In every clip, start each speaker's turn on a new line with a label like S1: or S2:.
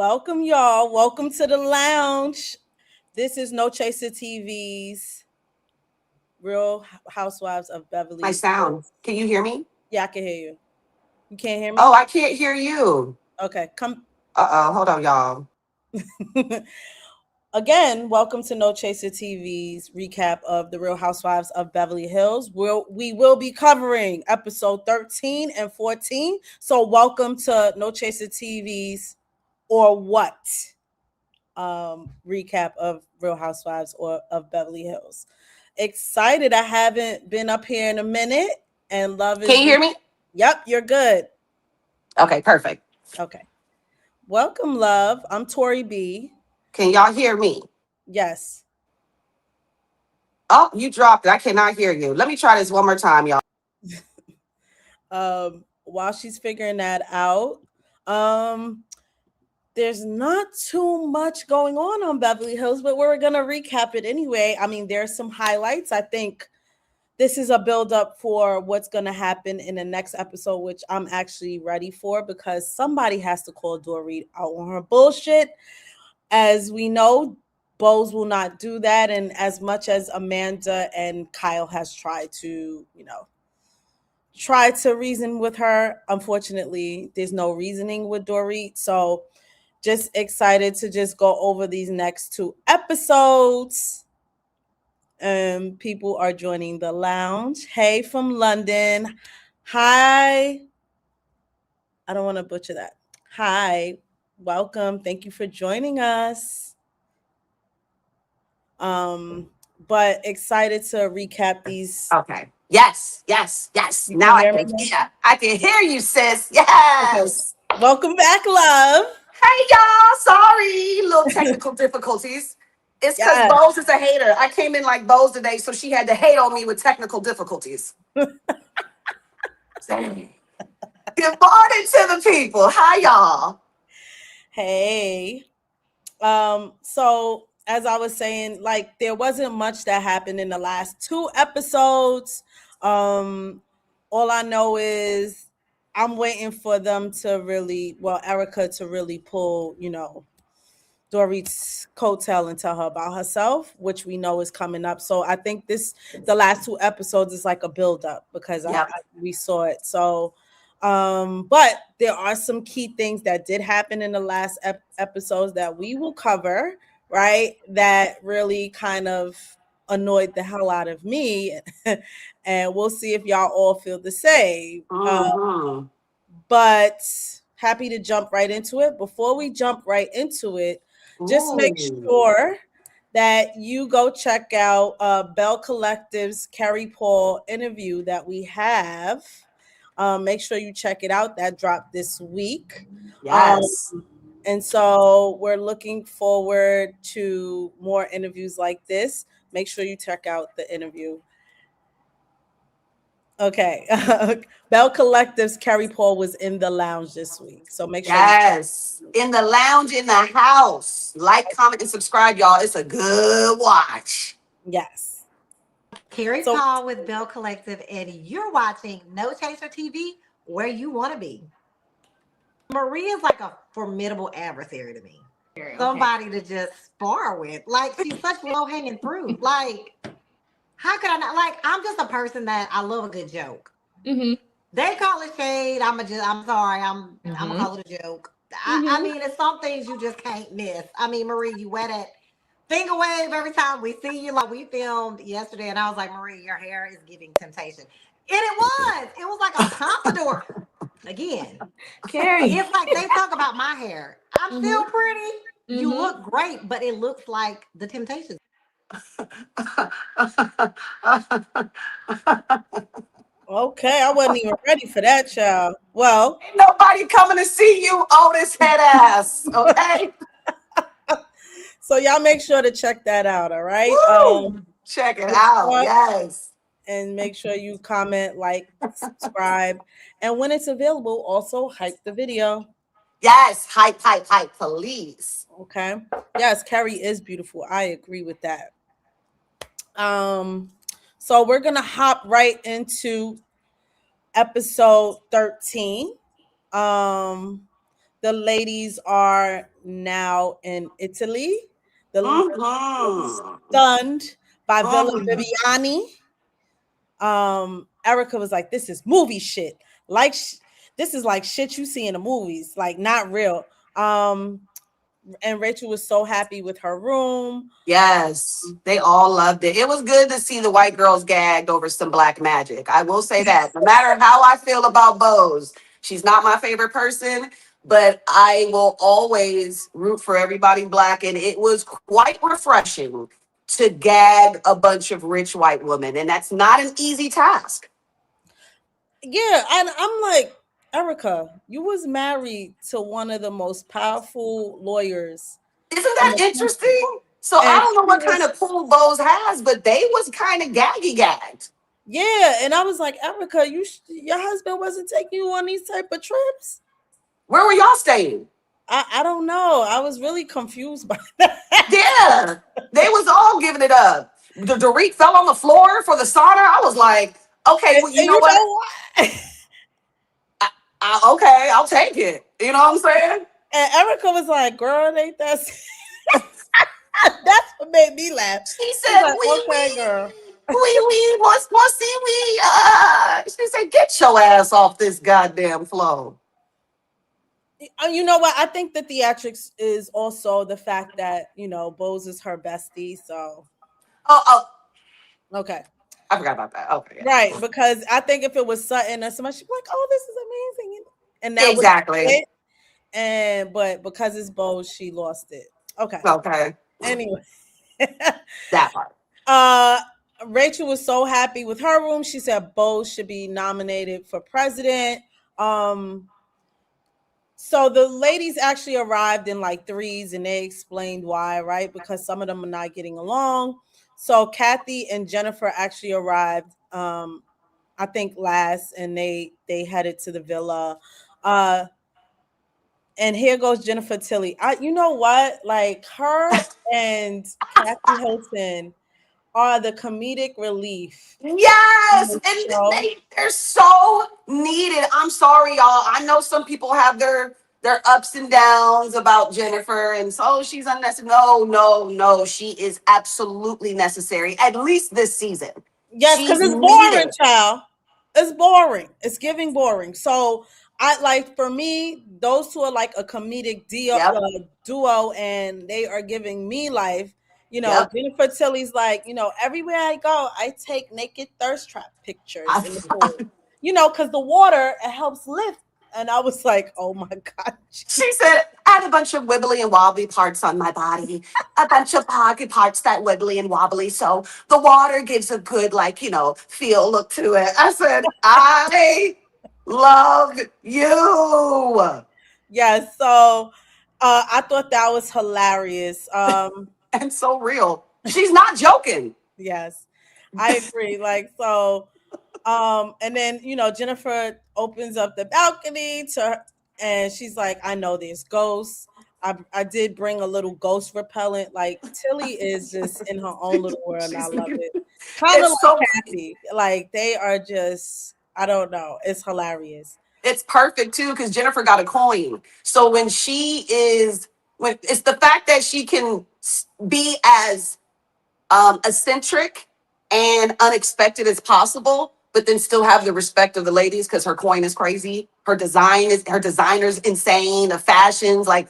S1: Welcome, y'all. Welcome to the lounge. This is No Chaser TV's Real Housewives of
S2: My
S1: Beverly
S2: sound.
S1: Hills.
S2: Can you hear me?
S1: Yeah, I can hear you. You can't hear
S2: Oh,
S1: me?
S2: I can't hear you.
S1: Okay, come.
S2: Hold on, y'all.
S1: Again, welcome to No Chaser TV's recap of the Real Housewives of Beverly Hills. We will be covering episode 13 and 14. So welcome to No Chaser TV's Or What recap of Real Housewives or of Beverly Hills. Excited. I haven't been up here in a minute, and love
S2: Can
S1: is
S2: you hear me?
S1: Yep, you're good.
S2: Okay, perfect.
S1: Okay. Welcome, love. I'm Tori B.
S2: Can y'all hear me?
S1: Yes.
S2: Oh, you dropped it. I cannot hear you. Let me try this one more time, y'all.
S1: While she's figuring that out, um, there's not too much going on Beverly Hills, but we're gonna recap it anyway. I mean, there's some highlights. I think this is a build up for what's going to happen in the next episode, which I'm actually ready for because somebody has to call Dorit out on her bullshit. As we know, Bose will not do that. And as much as Amanda and Kyle has tried to, try to reason with her, unfortunately, there's no reasoning with Dorit. So just excited to just go over these next two episodes. People are joining the lounge. Hey from London. Hi. I don't want to butcher that. Hi. Welcome. Thank you for joining us. But excited to recap these.
S2: Okay. Yes.
S1: You can
S2: Now I
S1: hear
S2: can
S1: me?
S2: hear. I can hear you, sis.
S1: Okay.
S2: Yes.
S1: Welcome back, love.
S2: Hey, y'all. Sorry. Little technical difficulties. It's because
S1: Yes.
S2: Bose is a hater. I came in like Bose today, so she had to hate on me with technical difficulties. Dang. Good morning to the people. Hi, y'all.
S1: Hey. So as I was saying, like there wasn't much that happened in the last two episodes. All I know is I'm waiting for them to really, well, Erica to really pull, Dorit's coattail and tell her about herself, which we know is coming up. So I think the last two episodes is like a build up because
S2: Yep.
S1: we saw it. So, but there are some key things that did happen in the last episodes that we will cover, right? That really kind of annoyed the hell out of me, and we'll see if y'all all feel the same.
S2: Mm-hmm.
S1: But happy to jump right into it. Before we jump right into it, just make
S2: Ooh.
S1: sure that you go check out Bell Collective's Carrie Paul interview that we have. Make sure you check it out. That dropped this week. Um,
S2: Yes.
S1: and so we're looking forward to more interviews like this. Make sure you check out the interview. Okay. Bell Collective's Carrie Paul was in the lounge this week. So make sure you.
S2: Yes. In the lounge, in the house. Like, comment, and subscribe, y'all. It's a good watch.
S1: Yes.
S3: Carrie
S1: So
S3: Paul with Bell Collective, and you're watching No Chaser TV, where you want to be. Marie is like a formidable adversary to me. Somebody to just spar with. Like, she's such low hanging fruit. Like, how could I not? Like, I'm just a person that I love a good joke.
S4: Mm-hmm.
S3: They call it shade. I'm sorry. I'm gonna call it a joke. I mean, it's some things you just can't miss. I mean, Marie, you wear that finger wave every time we see you. Like we filmed yesterday, and I was like, Marie, your hair is giving temptation. And it was. It was like a pompadour. Again,
S4: Carrie.
S3: it's like they talk about my hair. I'm still pretty. You look great, but it looks like the Temptations.
S1: okay, I wasn't even ready for that, child. Well,
S2: Ain't nobody coming to see you, Otis head ass. Okay?
S1: so y'all make sure to check that out, all right?
S2: Woo! Check it out. Yes.
S1: And make sure you comment, like, subscribe, and when it's available, also hype the video.
S2: Yes. Hype, please.
S1: Okay. Yes, Carrie is beautiful. I agree with that. So we're gonna hop right into episode 13. the ladies are now in Italy. The was
S2: Mm-hmm.
S1: stunned by Villa
S2: Mm-hmm.
S1: Viviani. Erica was like, "This is movie shit. Like, this is like shit you see in the movies, like not real." And Rachel was so happy with her room.
S2: Yes, they all loved it. It was good to see the white girls gagged over some black magic. I will say that. No matter how I feel about Bose, she's not my favorite person, but I will always root for everybody black. And it was quite refreshing to gag a bunch of rich white women. And that's not an easy task.
S1: Yeah, and I'm like, Erica, you was married to one of the most powerful lawyers
S2: Isn't
S1: in
S2: that
S1: the country.
S2: interesting? So I
S1: And
S2: don't know
S1: she
S2: what kind
S1: was,
S2: of pull Bose has, but they was kind of gaggy gagged.
S1: yeah, and I was like, Erica, your husband wasn't taking you on these type of trips.
S2: Where were y'all staying?
S1: I don't know. I was really confused by that.
S2: Yeah, they was all giving it up. The Dorit fell on the floor for the sauna. I was like, okay, well, you
S1: And
S2: know
S1: you
S2: what?
S1: know what?
S2: Okay, I'll take it. You know what I'm saying?
S1: And Erica was like, girl, ain't that that's what made me laugh.
S2: She
S1: She's
S2: said,
S1: like, okay, girl.
S2: more seaweed. She said, get your ass off this goddamn floor.
S1: You know what? I think the theatrics is also the fact that, Bose is her bestie. So,
S2: Oh,
S1: okay.
S2: I forgot about that. Okay,
S1: Right. Because I think if it was Sutton or somebody, she'd be like, oh, this is amazing. And
S2: yeah,
S1: that would be
S2: exactly.
S1: it. But because it's Bose, she lost it. Okay.
S2: Okay,
S1: Anyway.
S2: that part.
S1: uh Rachel was so happy with her room. She said Bose should be nominated for president. Um So the ladies actually arrived in like threes and they explained why, right? Because some of them are not getting along. So Kathy and Jennifer actually arrived I think last, and they headed to the villa. Uh and here goes Jennifer Tilly. You know what? Like her and Kathy Hilton are the comedic relief in
S2: Yes,
S1: this
S2: and
S1: show.
S2: they're so needed. I'm sorry, y'all. I know some people have their ups and downs about Jennifer, and so she's unnecessary. No, no, no. She is absolutely necessary. At least this season,
S1: Yes, because
S2: she's
S1: it's boring,
S2: needed.
S1: child. It's boring. It's giving boring. So I like for me, those two are like a comedic
S2: Yep,
S1: duo, and they are giving me life.
S2: yep.
S1: Jennifer Tilly's like, everywhere I go, I take naked thirst trap pictures in the
S2: I-
S1: pool. Because the water it helps lift. And I was like, oh my god,
S2: She said, I had a bunch of wibbly and wobbly parts on my body, a bunch of pocket parts that wibbly and wobbly. So the water gives a good, like, feel, look to it. I said, I love you.
S1: yeah. So I thought that was hilarious.
S2: And so real. She's not joking.
S1: Yes, I agree. Like, so, and then, Jennifer opens up the balcony to her, and she's like, I know there's ghosts. I did bring a little ghost repellent. Like, Tilly is just in her own little world, and I
S2: She's,
S1: love it. Kind of
S2: it's so
S1: like Kathy. Like, they are just, I don't know. It's hilarious.
S2: it's perfect too because Jennifer got a coin. So when it's the fact that she can be as eccentric and unexpected as possible, but then still have the respect of the ladies because her coin is crazy. Her designer's insane. The fashions, like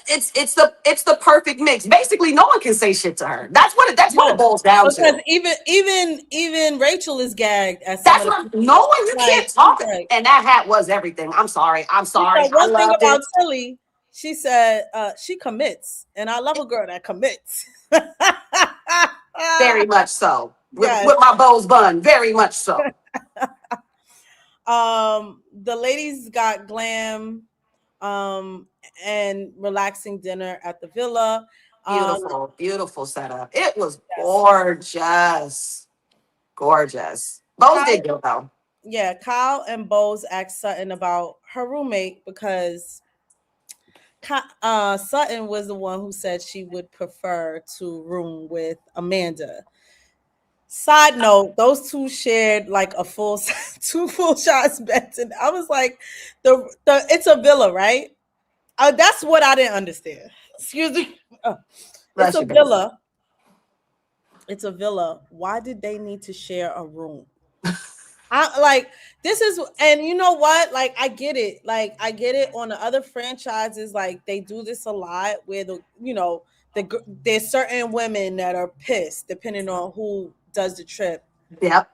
S2: it's the perfect mix. Basically, no one can say shit to her. That's what it
S1: No,
S2: boils down
S1: because
S2: to.
S1: even Rachel is gagged at some
S2: That's
S1: of the
S2: what no
S1: pictures.
S2: one you
S1: Like,
S2: can't
S1: she's
S2: talk.
S1: like,
S2: And that hat was everything. I'm sorry. I'm
S1: she
S2: sorry.
S1: said
S2: I
S1: one thing
S2: loved
S1: about
S2: it
S1: Tilly. She said she commits, and I love a girl that commits.
S2: very much so.
S1: Yes.
S2: With my bows bun, very much so.
S1: The ladies got glam, and relaxing dinner at the villa.
S2: Beautiful, beautiful setup. It was
S1: Yes.
S2: gorgeous. Gorgeous. Both did
S1: Kyle,
S2: good though.
S1: yeah, Kyle and Bose asked Sutton about her roommate because Sutton was the one who said she would prefer to room with Amanda. Side note, those two shared like a full two full shots beds, and I was like, the it's a villa, right? That's what I didn't understand. Excuse me. It's
S2: Bless
S1: a
S2: you, baby.
S1: villa. It's a villa. Why did they need to share a room? I like this is, and you know what? Like I get it. Like I get it on the other franchises. Like they do this a lot, where there's certain women that are pissed, depending on who does the trip,
S2: Yep.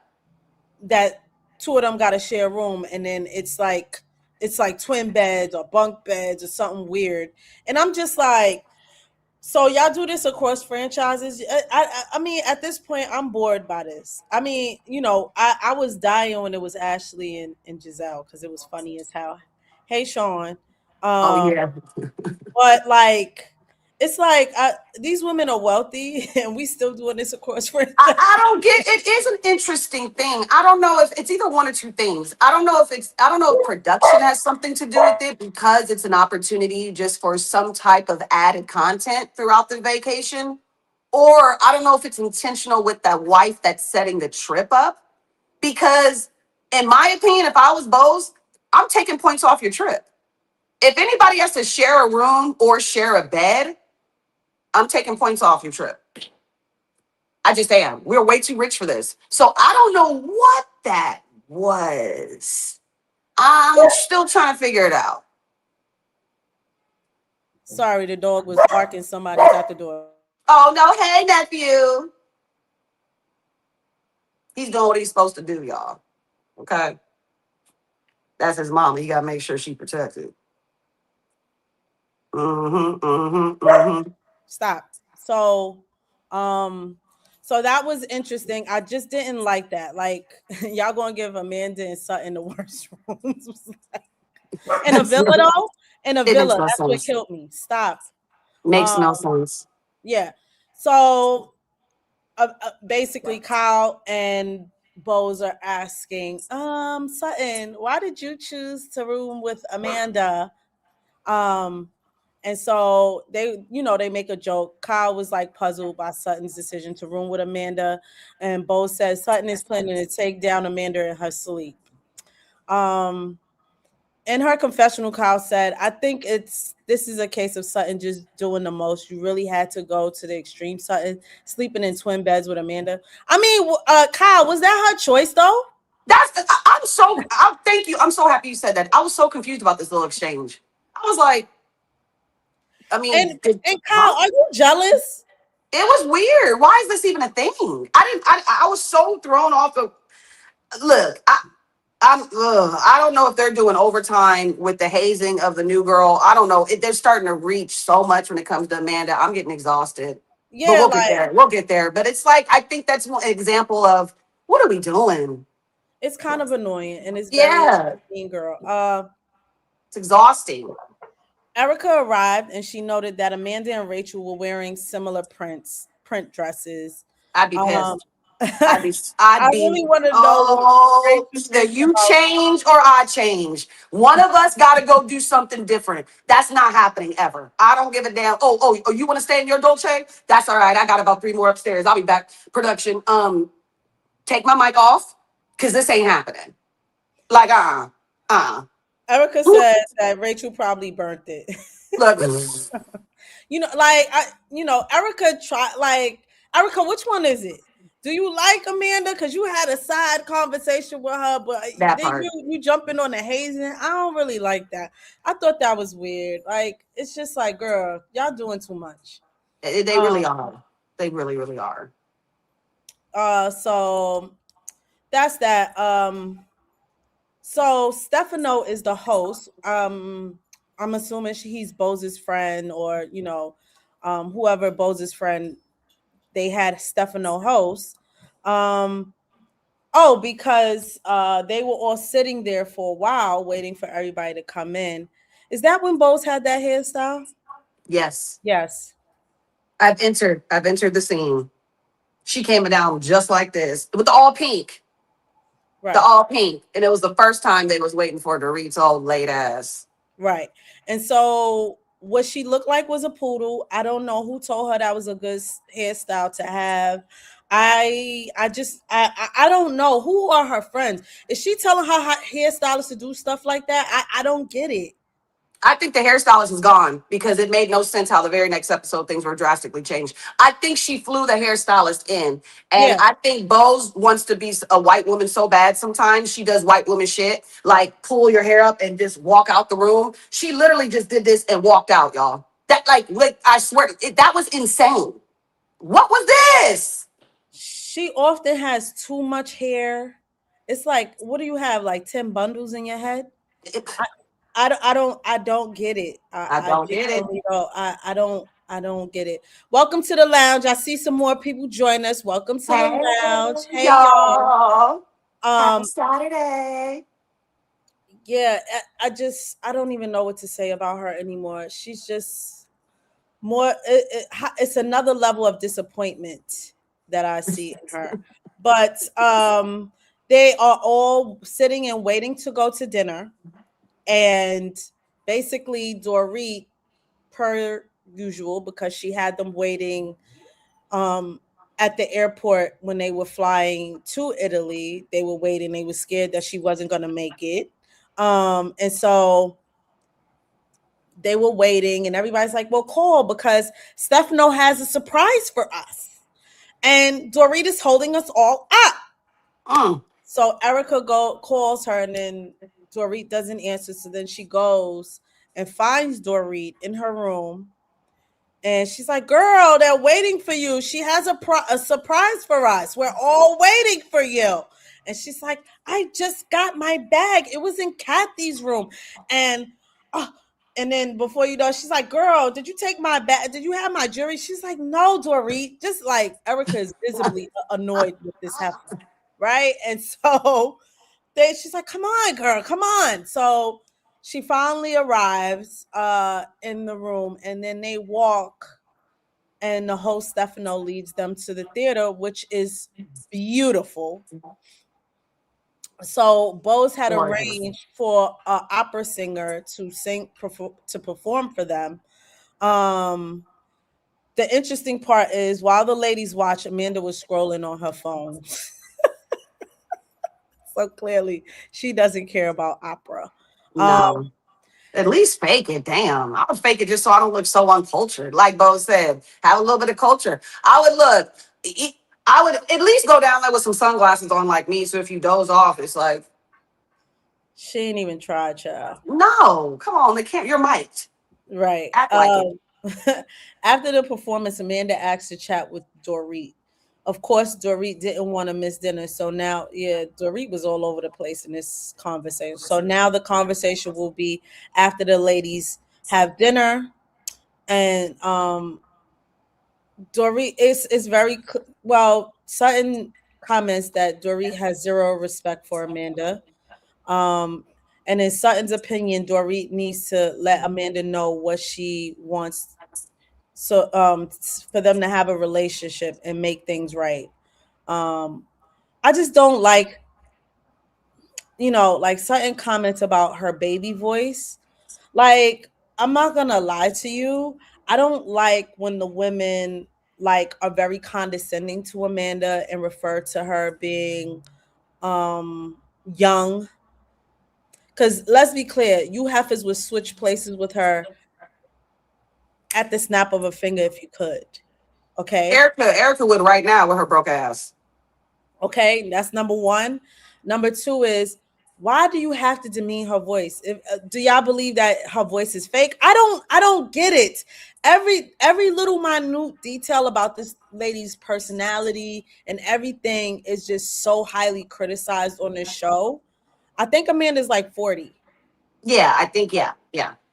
S1: that two of them got to share a room, and then it's like twin beds or bunk beds or something weird, and I'm just like, so y'all do this across franchises. I mean, at this point, I'm bored by this. I mean, I was dying when it was Ashley and Giselle because it was funny as hell. Hey, Sean.
S2: Oh
S1: Um,
S2: yeah.
S1: but like, it's like these women are wealthy, and we still doing this across franchises.
S2: I don't get it. Is an interesting thing. I don't know if it's either one or two things. I don't know if production has something to do with it because it's an opportunity just for some type of added content throughout the vacation. Or I don't know if it's intentional with that wife that's setting the trip up. Because in my opinion, if I was Bose, I'm taking points off your trip. If anybody has to share a room or share a bed, I'm taking points off your trip. I just am. We're way too rich for this. So I don't know what that was. I'm still trying to figure it out.
S1: Sorry, the dog was barking. Somebody's at the door.
S2: Oh no, hey nephew. He's doing what he's supposed to do, y'all. Okay. That's his mama. You gotta make sure she protected. Mm-hmm. Mm-hmm. Mm-hmm.
S1: Stop. So that was interesting. I just didn't like that. Like y'all gonna give Amanda and Sutton the worst rooms in a villa though. In a
S2: It makes
S1: villa,
S2: no
S1: that's what
S2: sense.
S1: killed me. Stop.
S2: Makes
S1: Um,
S2: no sense.
S1: yeah. So basically, Kyle and Bose are asking, Sutton, why did you choose to room with Amanda? Um, And so they make a joke. Kyle was like puzzled by Sutton's decision to room with Amanda. And Bo says Sutton is planning to take down Amanda in her sleep. Um, in her confessional, Kyle said, I think this is a case of Sutton just doing the most. You really had to go to the extreme, Sutton, sleeping in twin beds with Amanda. I mean, Kyle, was that her choice though?
S2: Thank you. I'm so happy you said that. I was so confused about this little exchange. I was like, I
S1: And
S2: mean,
S1: and Kyle,
S2: huh?
S1: are you jealous?
S2: It was weird. Why is this even a thing? I was so thrown off the look. I don't know if they're doing overtime with the hazing of the new girl. I don't know. They're starting to reach so much when it comes to Amanda. I'm getting exhausted. But
S1: Yeah,
S2: we'll get
S1: like
S2: there. We'll get there. But it's like I think that's one example of what are we doing?
S1: it's kind of annoying and it's very
S2: Yeah,
S1: mean girl.
S2: it's exhausting.
S1: Erica arrived and she noted that Amanda and Rachel were wearing similar print dresses.
S2: I'd be
S1: Um,
S2: pissed.
S1: I
S2: I'd be,
S1: really want to know what
S2: oh,
S1: Rachel
S2: either
S1: thinks
S2: you
S1: about.
S2: change or I change. One of us got to go do something different. That's not happening ever. I don't give a damn. Oh, you want to stay in your Dolce? That's all right. I got about 3 more upstairs. I'll be back. Production. Take my mic off because this ain't happening. Like,
S1: Erica said that Rachel probably burnt it.
S2: Look,
S1: Erica tried. Like, Erica, which one is it? Do you like Amanda? Because you had a side conversation with her, but
S2: that
S1: then
S2: part.
S1: you jumping on the hazing. I don't really like that. I thought that was weird. Like, it's just like, girl, y'all doing too much.
S2: They
S1: Um,
S2: really are. They really, really are.
S1: so that's that. So Stefano is the host. I'm assuming he's Bose's friend, or whoever Bose's friend. They had Stefano host. Because they were all sitting there for a while waiting for everybody to come in. Is that when Bose had that hairstyle?
S2: Yes.
S1: Yes.
S2: I've entered the scene. She came down just like this with the all pink. The
S1: Right.
S2: all pink. And it was the first time they was waiting for Dorito late ass.
S1: Right. And so what she looked like was a poodle. I don't know who told her that was a good hairstyle to have. I don't know who are her friends. Is she telling her hairstylist to do stuff like that? I don't get it.
S2: I think the hairstylist is gone because it made no sense how the very next episode things were drastically changed. I think she flew the hairstylist in. And
S1: Yeah.
S2: I think Bose wants to be a white woman so bad sometimes. She does white woman shit, like pull your hair up and just walk out the room. She literally just did this and walked out, y'all. That, like I swear, that was insane. What was this?
S1: She often has too much hair. It's like, what do you have? Like 10 bundles in your head?
S2: It-
S1: I don't get it.
S2: I
S1: I
S2: don't get it.
S1: genuinely don't. I don't get it. Welcome to the lounge. I see some more people join us. Welcome to the
S2: Hey,
S1: lounge. Hey y'all.
S2: y'all. Happy
S1: Um,
S2: Saturday.
S1: yeah, I don't even know what to say about her anymore. She's just more it's another level of disappointment that I see in her. But they are all sitting and waiting to go to dinner. And basically Dorit, per usual, because she had them waiting um at the airport when they were flying to Italy. They were waiting, they were scared that she wasn't going to make it. And so they were waiting and everybody's like, well, call, because Stefano has a surprise for us. And Dorit is holding us all up.
S2: Mm.
S1: So Erica calls her, and then Dorit doesn't answer. So then she goes and finds Dorit in her room. And she's like, girl, they're waiting for you. She has a surprise for us. We're all waiting for you. And she's like, I just got my bag. It was in Kathy's room. And and then before you know, she's like, girl, did you take my bag? Did you have my jewelry? She's like, no, Dorit. Just like Erica is visibly annoyed with this heifer. Right. And so she's like, come on, girl, come on. So she finally arrives in the room, and then they walk, and the host Stefano leads them to the theater, which is beautiful. So Bose had
S2: Gorgeous.
S1: arranged for an opera singer to to perform for them. The interesting part is, while the ladies watch, Amanda was scrolling on her phone. So clearly she doesn't care about opera.
S2: No. At least fake it. Damn. I would fake it just so I don't look so uncultured. Like Bo said, have a little bit of culture. I would look, I would at least go down there with some sunglasses on like me. So if you doze off, it's like,
S1: She ain't even tried, child.
S2: no, come on. They can't, you're mic'd.
S1: Right.
S2: Act like it.
S1: After the performance, Amanda asked to chat with Dorit. Of course, Dorit didn't want to miss dinner. So now, yeah, Dorit was all over the place in this conversation. So now the conversation will be after the ladies have dinner. And Dorit is very well. Sutton comments that Dorit has zero respect for Amanda. Um, and in Sutton's opinion, Dorit needs to let Amanda know what she wants, so for them to have a relationship and make things right. I just don't like, like Sutton comments about her baby voice. Like, I'm not gonna lie to you, I don't like when the women like are very condescending to Amanda and refer to her being young. Because let's be clear, you heifers would switch places with her at the snap of a finger if you could. Okay.
S2: Erica would right now with her broke ass.
S1: Okay. That's number one. Number two is, why do you have to demean her voice? Do y'all believe that her voice is fake? I don't get it. Every little minute detail about this lady's personality and everything is just so highly criticized on this show. I think Amanda's like 40.
S2: Yeah, I think, yeah.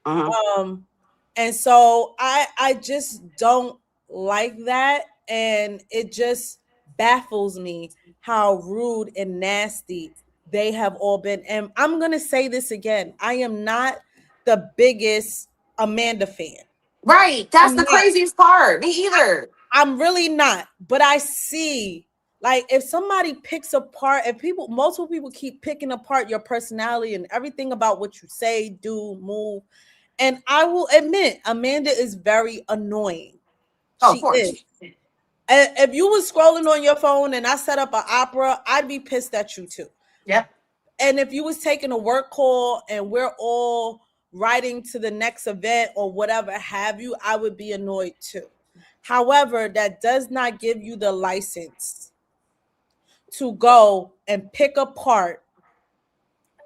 S1: And so I just don't like that, and it just baffles me how rude and nasty they have all been. And I'm gonna say this again, I am not the biggest Amanda fan.
S2: Right. That's
S1: I'm
S2: the
S1: not.
S2: craziest part. Me either.
S1: I'm really not. But I see, like, if somebody picks apart, if multiple people keep picking apart your personality and everything about what you say, do, move. And I will admit, Amanda is very annoying.
S2: Oh, of
S1: She
S2: course.
S1: is. And if you was scrolling on your phone and I set up an opera, I'd be pissed at you too.
S2: Yep.
S1: And if you was taking a work call and we're all riding to the next event or whatever have you, I would be annoyed too. However, that does not give you the license to go and pick apart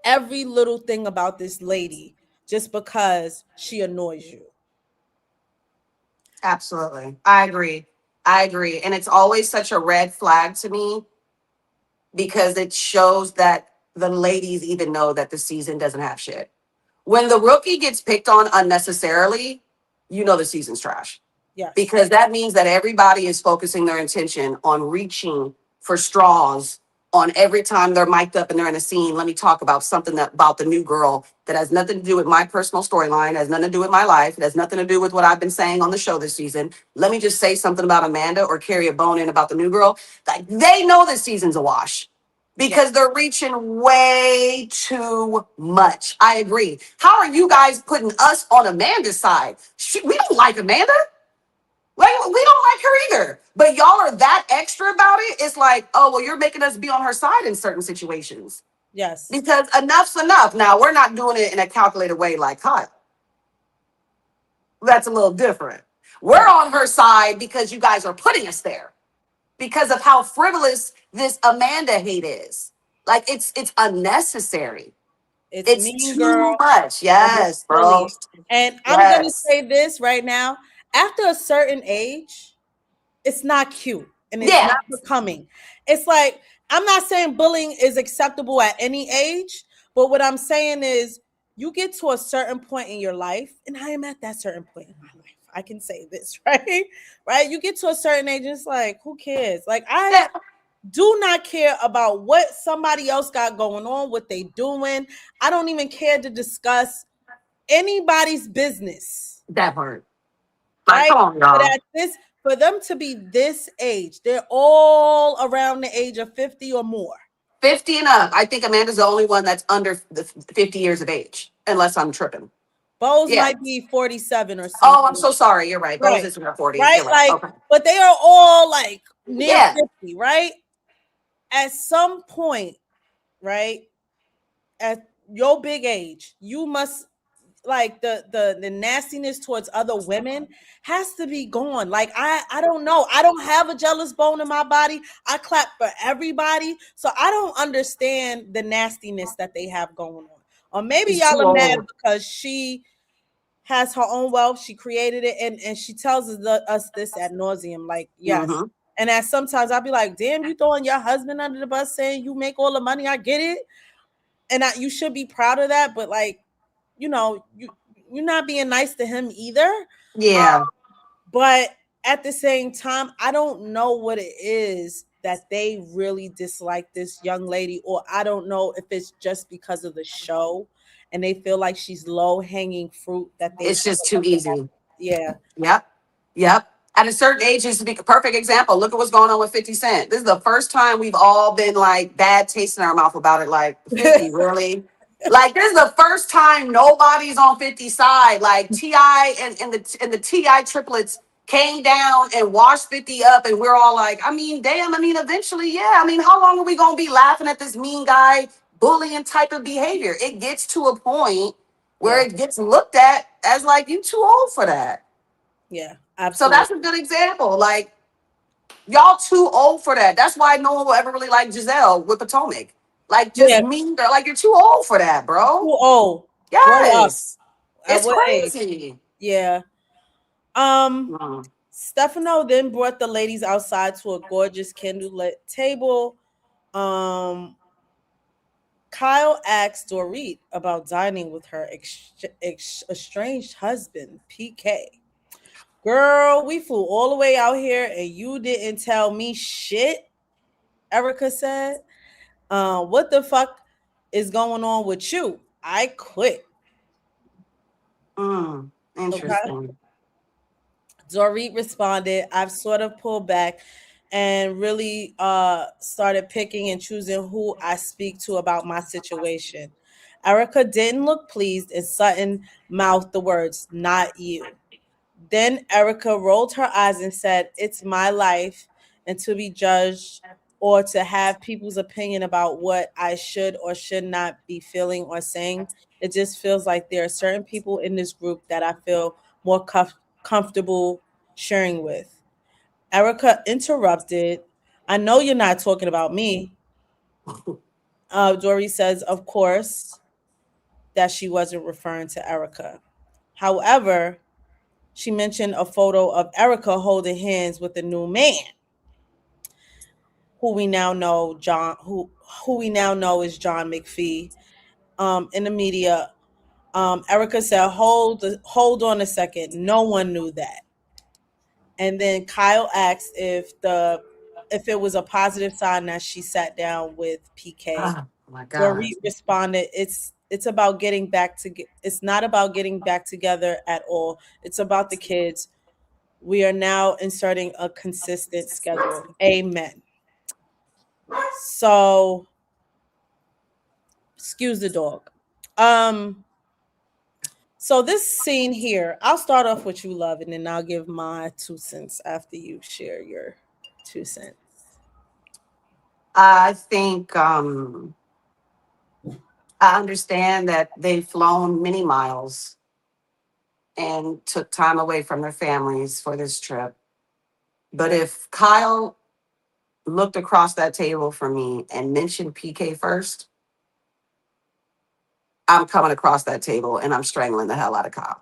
S1: every little thing about this lady just because she annoys you.
S2: Absolutely. I agree. I agree. And it's always such a red flag to me because it shows that the ladies even know that the season doesn't have shit. When the rookie gets picked on unnecessarily, you know the season's trash.
S1: Yes.
S2: Because that means that everybody is focusing their attention on reaching for straws on every time they're mic'd up and they're in a scene. Let me talk about something that about the new girl that has nothing to do with my personal storyline, has nothing to do with my life, it has nothing to do with what I've been saying on the show this season. Let me just say something about Amanda or carry a bone in about the new girl. Like they know this season's a wash because they're reaching way too much. I agree. How are you guys putting us on Amanda's side? We don't like Amanda. Like, we don't like her either. But y'all are that extra about it. It's like, oh, well, you're making us be on her side in certain situations.
S1: Yes.
S2: Because enough's enough. Now, we're not doing it in a calculated way like Kyle. That's a little different. We're on her side because you guys are putting us there. Because of how frivolous this Amanda hate is. Like, it's unnecessary.
S1: It's
S2: It's
S1: Mean
S2: too
S1: Girl.
S2: much.
S1: And it's
S2: Yes, bro.
S1: silly. And I'm going to
S2: Yes.
S1: say this right now. After a certain age, it's not cute and it's
S2: Yeah.
S1: not becoming. It's like, I'm not saying bullying is acceptable at any age, but what I'm saying is you get to a certain point in your life, and I am at that certain point in my life. I can say this, right? Right? You get to a certain age, and it's like, who cares? Like, I
S2: Yeah.
S1: do not care about what somebody else got going on, what they doing. I don't even care to discuss anybody's business,
S2: That part. Like,
S1: right?
S2: come on,
S1: But
S2: y'all.
S1: at this, for them to be this age, they're all around the age of 50 or more.
S2: 50 and up. I think Amanda's the only one that's under the 50 years of age, unless I'm tripping.
S1: Bose
S2: Yeah.
S1: might be 47 or
S2: Oh, I'm
S1: something.
S2: so sorry. You're right. Both
S1: Right.
S2: is in her 40s.
S1: Right?
S2: You're right.
S1: Like,
S2: Okay.
S1: but they are all like near
S2: Yeah.
S1: 50, right? At some point, right? At your big age, you must like the nastiness towards other women has to be gone. Like I don't know. I don't have a jealous bone in my body. I clap for everybody. So I don't understand the nastiness that they have going on. Or maybe
S2: She's
S1: y'all
S2: too
S1: are mad
S2: old.
S1: because she has her own wealth. She created it and she tells us this ad nauseum. Like, yes.
S2: Mm-hmm.
S1: And as sometimes I'll be like, damn, you throwing your husband under the bus saying you make all the money. I get it. And you should be proud of that. But like, you're not being nice to him either.
S2: Yeah.
S1: But at the same time, I don't know what it is that they really dislike this young lady, or I don't know if it's just because of the show and they feel like she's low hanging fruit that they
S2: It's just too easy.
S1: yeah.
S2: Yep. Yep. At a certain age, used to be a perfect example. Look at what's going on with 50 Cent. This is the first time we've all been like bad taste in our mouth about it. Like, 50, really? Like, this is the first time nobody's on 50's side. Like, T.I. and the T.I. triplets came down and washed 50 up, and we're all like, I mean, damn, I mean, eventually, yeah. I mean, how long are we going to be laughing at this mean guy bullying type of behavior? It gets to a point where
S1: Yeah.
S2: it gets looked at as like, you too old for that.
S1: Yeah,
S2: So
S1: absolutely.
S2: that's a good example. Like, y'all too old for that. That's why no one will ever really like Giselle with Potomac. Like, just
S1: Yeah,
S2: mean girl. Like, you're too old for that, bro.
S1: too old. Grow up.
S2: Yes.
S1: At
S2: It's
S1: what age?
S2: crazy.
S1: Yeah.
S2: Mm.
S1: Stefano then brought the ladies outside to a gorgeous candlelit table. Kyle asked Dorit about dining with her estranged husband, PK. Girl, we flew all the way out here and you didn't tell me shit, Erica said. What the fuck is going on with you? I quit. Okay.
S2: Interesting.
S1: Dorit responded, I've sort of pulled back and really started picking and choosing who I speak to about my situation. Erica didn't look pleased and Sutton mouthed the words, not you. Then Erica rolled her eyes and said, it's my life and to be judged or to have people's opinion about what I should or should not be feeling or saying It just feels like there are certain people in this group that I feel more comfortable sharing with. Erica interrupted. I know you're not talking about me. Dory says, of course, that she wasn't referring to Erica. However, she mentioned a photo of Erica holding hands with a new man, who we now know who we now know is John McPhee. In the media, Erica said, hold on a second. No one knew that." And then Kyle asked if it was a positive sign that she sat down with PK.
S2: Oh my God.
S1: Dorit responded, it's about getting it's not about getting back together at all. It's about the kids. We are now inserting a consistent schedule. Amen. So, excuse the dog. Um, so this scene here, I'll start off with you, love, and then I'll give my 2 cents after you share your 2 cents.
S2: I think I understand that they've flown many miles and took time away from their families for this trip. But if Kyle looked across that table from me and mentioned PK first, I'm coming across that table and I'm strangling the hell out of Kyle.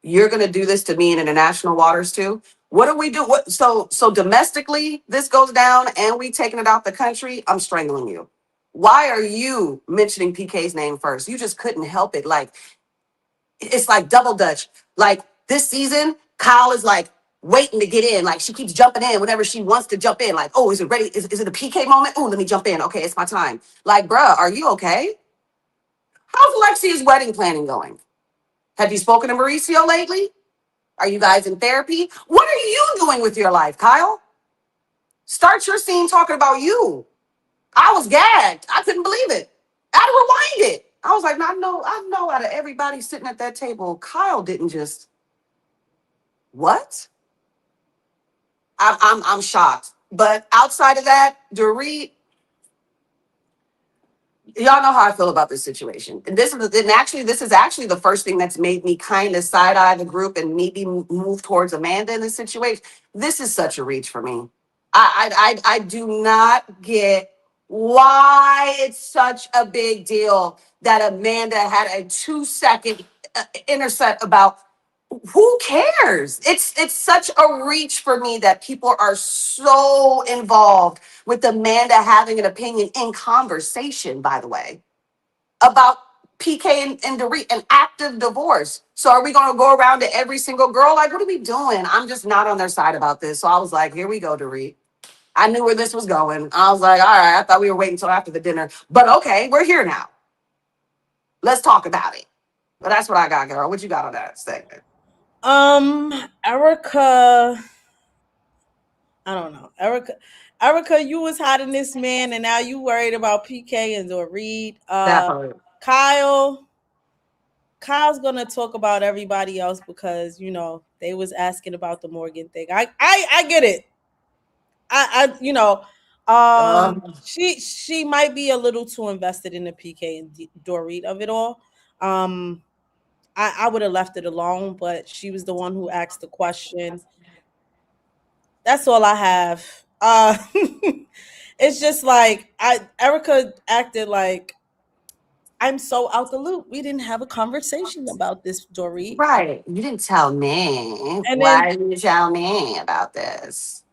S2: You're gonna do this to me in international waters too. What do we do? What so domestically this goes down and we taking it out the country? I'm strangling you. Why are you mentioning PK's name first? You just couldn't help it. Like it's like double dutch. Like this season, Kyle is like waiting to get in. Like she keeps jumping in whenever she wants to jump in. Like, oh, is it ready? Is it a PK moment? Oh, let me jump in. Okay, it's my time. Like, bruh, are you okay? How's Alexia's wedding planning going? Have you spoken to Mauricio lately? Are you guys in therapy? What are you doing with your life, Kyle? Start your scene talking about you. I was gagged. I couldn't believe it. I had to rewind it. I was like, no, I know out of everybody sitting at that table, Kyle didn't just what? I'm shocked. But outside of that, Dorit, y'all know how I feel about this situation. And this is actually the first thing that's made me kind of side eye the group and maybe move towards Amanda in this situation. This is such a reach for me. I do not get why it's such a big deal that Amanda had a 2 second intercept about who cares? It's such a reach for me that people are so involved with Amanda having an opinion in conversation, by the way, about PK and Dorit, an active divorce. So are we going to go around to every single girl? Like, what are we doing? I'm just not on their side about this. So I was like, here we go, Dorit. I knew where this was going. I was like, all right, I thought we were waiting until after the dinner. But okay, we're here now. Let's talk about it. But that's what I got, girl. What you got on that segment?
S1: Erica, I don't know. Erica, you was hiding this man, and now you worried about PK and Dorit.
S2: That part.
S1: Kyle's gonna talk about everybody else because they was asking about the Morgan thing. I get it. She might be a little too invested in the PK and Dorit of it all. I would have left it alone, but she was the one who asked the question. That's all I have. It's just like Erica acted like I'm so out the loop. We didn't have a conversation about this, Dorit.
S2: Right. You didn't tell me.
S1: And
S2: Why
S1: then
S2: didn't you tell me about this?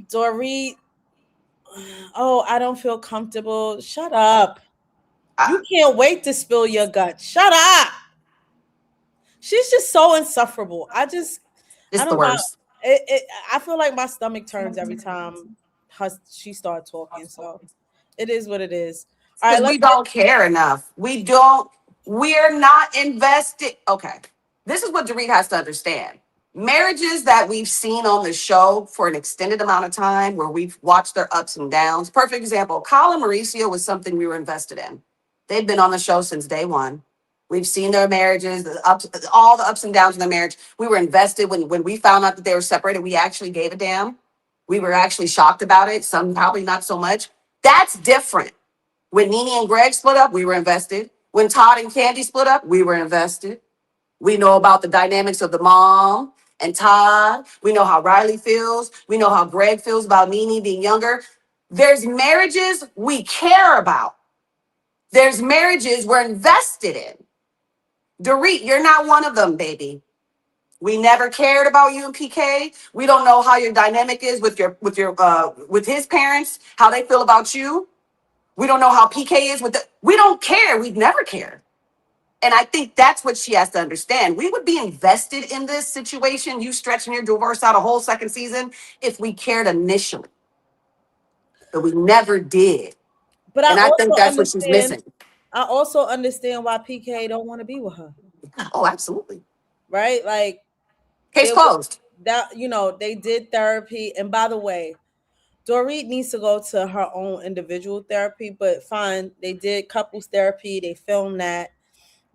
S1: Dorit, oh, I don't feel comfortable. Shut up. You can't wait to spill your guts. Shut up. She's just so insufferable. I
S2: It's
S1: don't
S2: the
S1: know.
S2: worst.
S1: I feel like my stomach turns every time she starts talking. So it is what it is. All right,
S2: Because we don't care enough. We're not invested. Okay. This is what Dorit has to understand. Marriages that we've seen on the show for an extended amount of time, where we've watched their ups and downs. Perfect example. Kyle and Mauricio was something we were invested in. They've been on the show since day one. We've seen their marriages, all the ups and downs in their marriage. We were invested when we found out that they were separated. We actually gave a damn. We were actually shocked about it. Some probably not so much. That's different. When Nene and Greg split up, we were invested. When Todd and Candy split up, we were invested. We know about the dynamics of the mom and Todd. We know how Riley feels. We know how Greg feels about Nene being younger. There's marriages we care about. There's marriages we're invested in. Dorit, you're not one of them, baby. We never cared about you and PK. We don't know how your dynamic is with his parents, how they feel about you. We don't know how PK is with the. We don't care. We've never cared. And I think that's what she has to understand. We would be invested in this situation, you stretching your divorce out a whole second season, if we cared initially. But we never did.
S1: But
S2: And I think that's what she's missing.
S1: I also understand why PK don't want to be with her.
S2: Oh, absolutely.
S1: Right? Like,
S2: case closed.
S1: That, you know, they did therapy. And by the way, Dorit needs to go to her own individual therapy, but fine, they did couples therapy, they filmed that.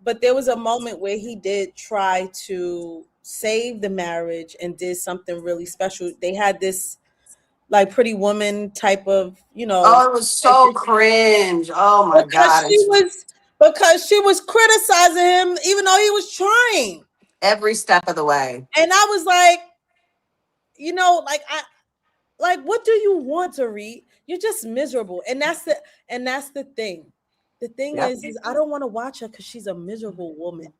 S1: But there was a moment where he did try to save the marriage and did something really special. They had this like Pretty Woman type of, you know.
S2: Oh, it was so cringe. Oh my God.
S1: Because she was criticizing him even though he was trying.
S2: Every step of the way.
S1: And I was like, you know, like, what do you want to read? You're just miserable. And that's the thing. The thing is I don't want to watch her because she's a miserable woman.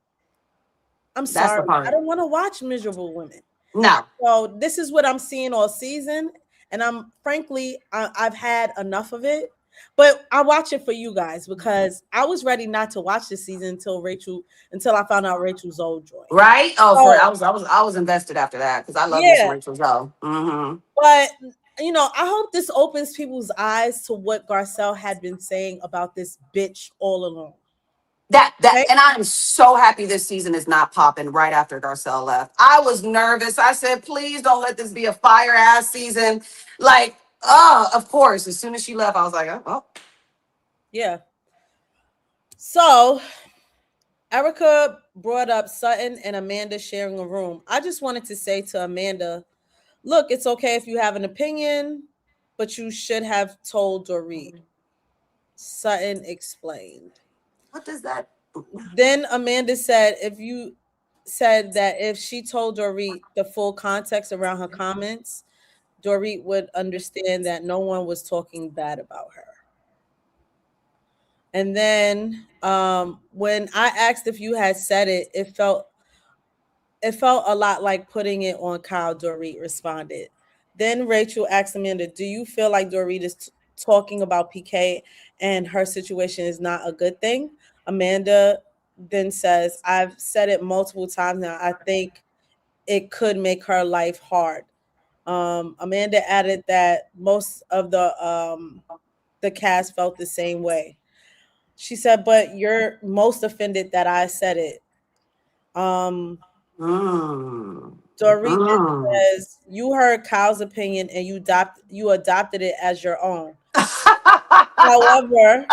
S1: I'm sorry. I don't want to watch miserable women.
S2: No.
S1: So this is what I'm seeing all season. And I've had enough of it. But I watch it for you guys because I was ready not to watch this season until I found out Rachel Zoe joined.
S2: Right? I was invested after that because I love this Rachel Zoe. Mm-hmm.
S1: But you know, I hope this opens people's eyes to what Garcelle had been saying about this bitch all along.
S2: And I'm so happy this season is not popping right after Garcelle left. I was nervous. I said, please don't let this be a fire ass season. Like, of course. As soon as she left, I was like, oh.
S1: Yeah. So Erica brought up Sutton and Amanda sharing a room. I just wanted to say to Amanda, look, it's okay if you have an opinion, but you should have told Dorit. Sutton explained.
S2: What does that?
S1: Then Amanda said, if she told Dorit the full context around her comments, Dorit would understand that no one was talking bad about her. And then when I asked if you had said it, it felt a lot like putting it on Kyle. Dorit responded. Then Rachel asked Amanda, do you feel like Dorit is talking about PK and her situation is not a good thing? Amanda then says, I've said it multiple times now. I think it could make her life hard. Amanda added that most of the cast felt the same way. She said, but you're most offended that I said it. Dorit says, you heard Kyle's opinion and you adopted it as your own. However,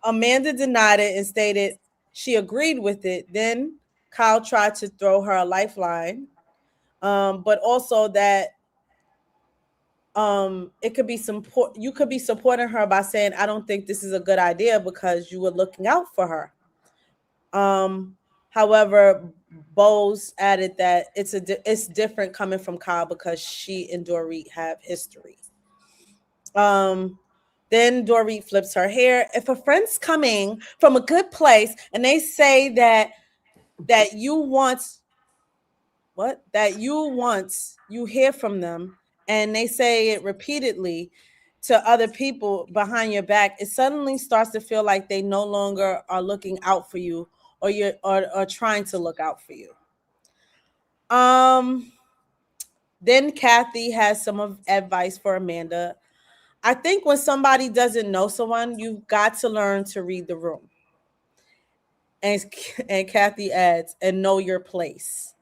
S1: Amanda denied it and stated she agreed with it. Then Kyle tried to throw her a lifeline, but also that it could be you could be supporting her by saying, I don't think this is a good idea because you were looking out for her. However, Bose added that it's different coming from Kyle because she and Dorit have history. Then Dorit flips her hair. If a friend's coming from a good place and they say that you hear from them and they say it repeatedly to other people behind your back, it suddenly starts to feel like they no longer are looking out for you or trying to look out for you. Then Kathy has some advice for Amanda. I think when somebody doesn't know someone, you've got to learn to read the room. And Kathy adds, and know your place.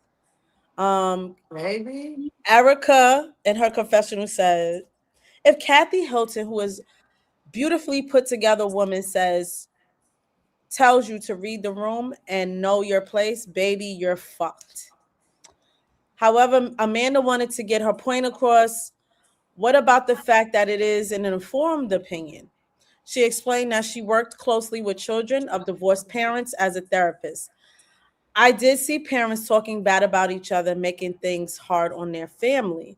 S2: Maybe
S1: Erica in her confessional says, if Kathy Hilton, who is beautifully put together woman, tells you to read the room and know your place, baby, you're fucked. However, Amanda wanted to get her point across. What about the fact that it is an informed opinion? She explained that she worked closely with children of divorced parents as a therapist. I did see parents talking bad about each other, making things hard on their family.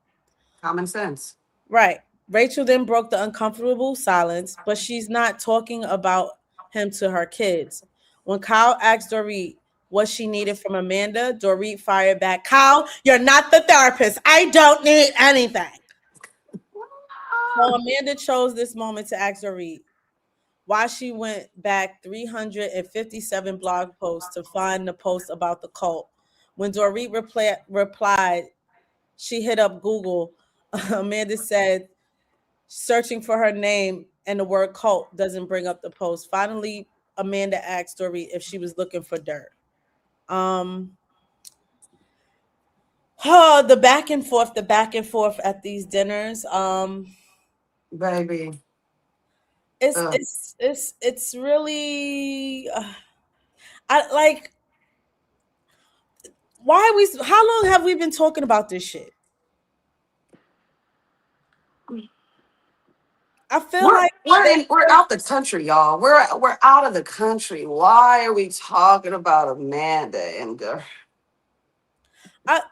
S2: Common sense.
S1: Right. Rachel then broke the uncomfortable silence, but she's not talking about him to her kids. When Kyle asked Dorit what she needed from Amanda, Dorit fired back, Kyle, you're not the therapist. I don't need anything. So Amanda chose this moment to ask Dorit why she went back 357 blog posts to find the post about the cult. When Dorit replied, she hit up Google. Amanda said, searching for her name and the word cult doesn't bring up the post. Finally, Amanda asked Dorit if she was looking for dirt. Oh, the back and forth at these dinners.
S2: Baby.
S1: It's really I like why we how long have we been talking about this shit? I feel like
S2: We're out the country, y'all. We're out of the country. Why are we talking about Amanda and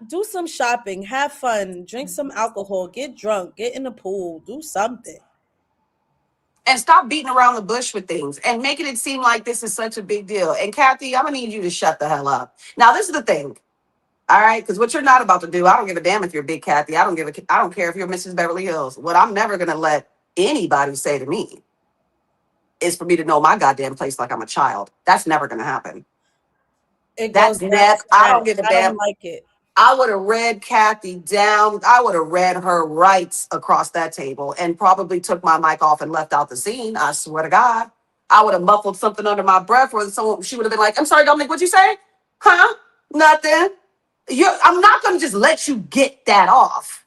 S1: do some shopping, have fun, drink some alcohol, get drunk, get in the pool, do something.
S2: and stop beating around the bush with things and making it seem like this is such a big deal. And Kathy, I'm gonna need you to shut the hell up. Now, this is the thing, all right? Because what you're not about to do, I don't give a damn if you're big Kathy. I don't care if you're Mrs. Beverly Hills. What I'm never gonna let anybody say to me is for me to know my goddamn place like I'm a child. That's never gonna happen.
S1: It
S2: That's
S1: goes back
S2: never.
S1: to
S2: I
S1: that.
S2: don't give a
S1: I don't
S2: damn.
S1: like it.
S2: I would have read Kathy down. I would have read her rights across that table and probably took my mic off and left out the scene. I swear to God. I would have muffled something under my breath or someone she would have been like, I'm sorry, Dominic, what'd you say? Huh? Nothing. I'm not gonna just let you get that off.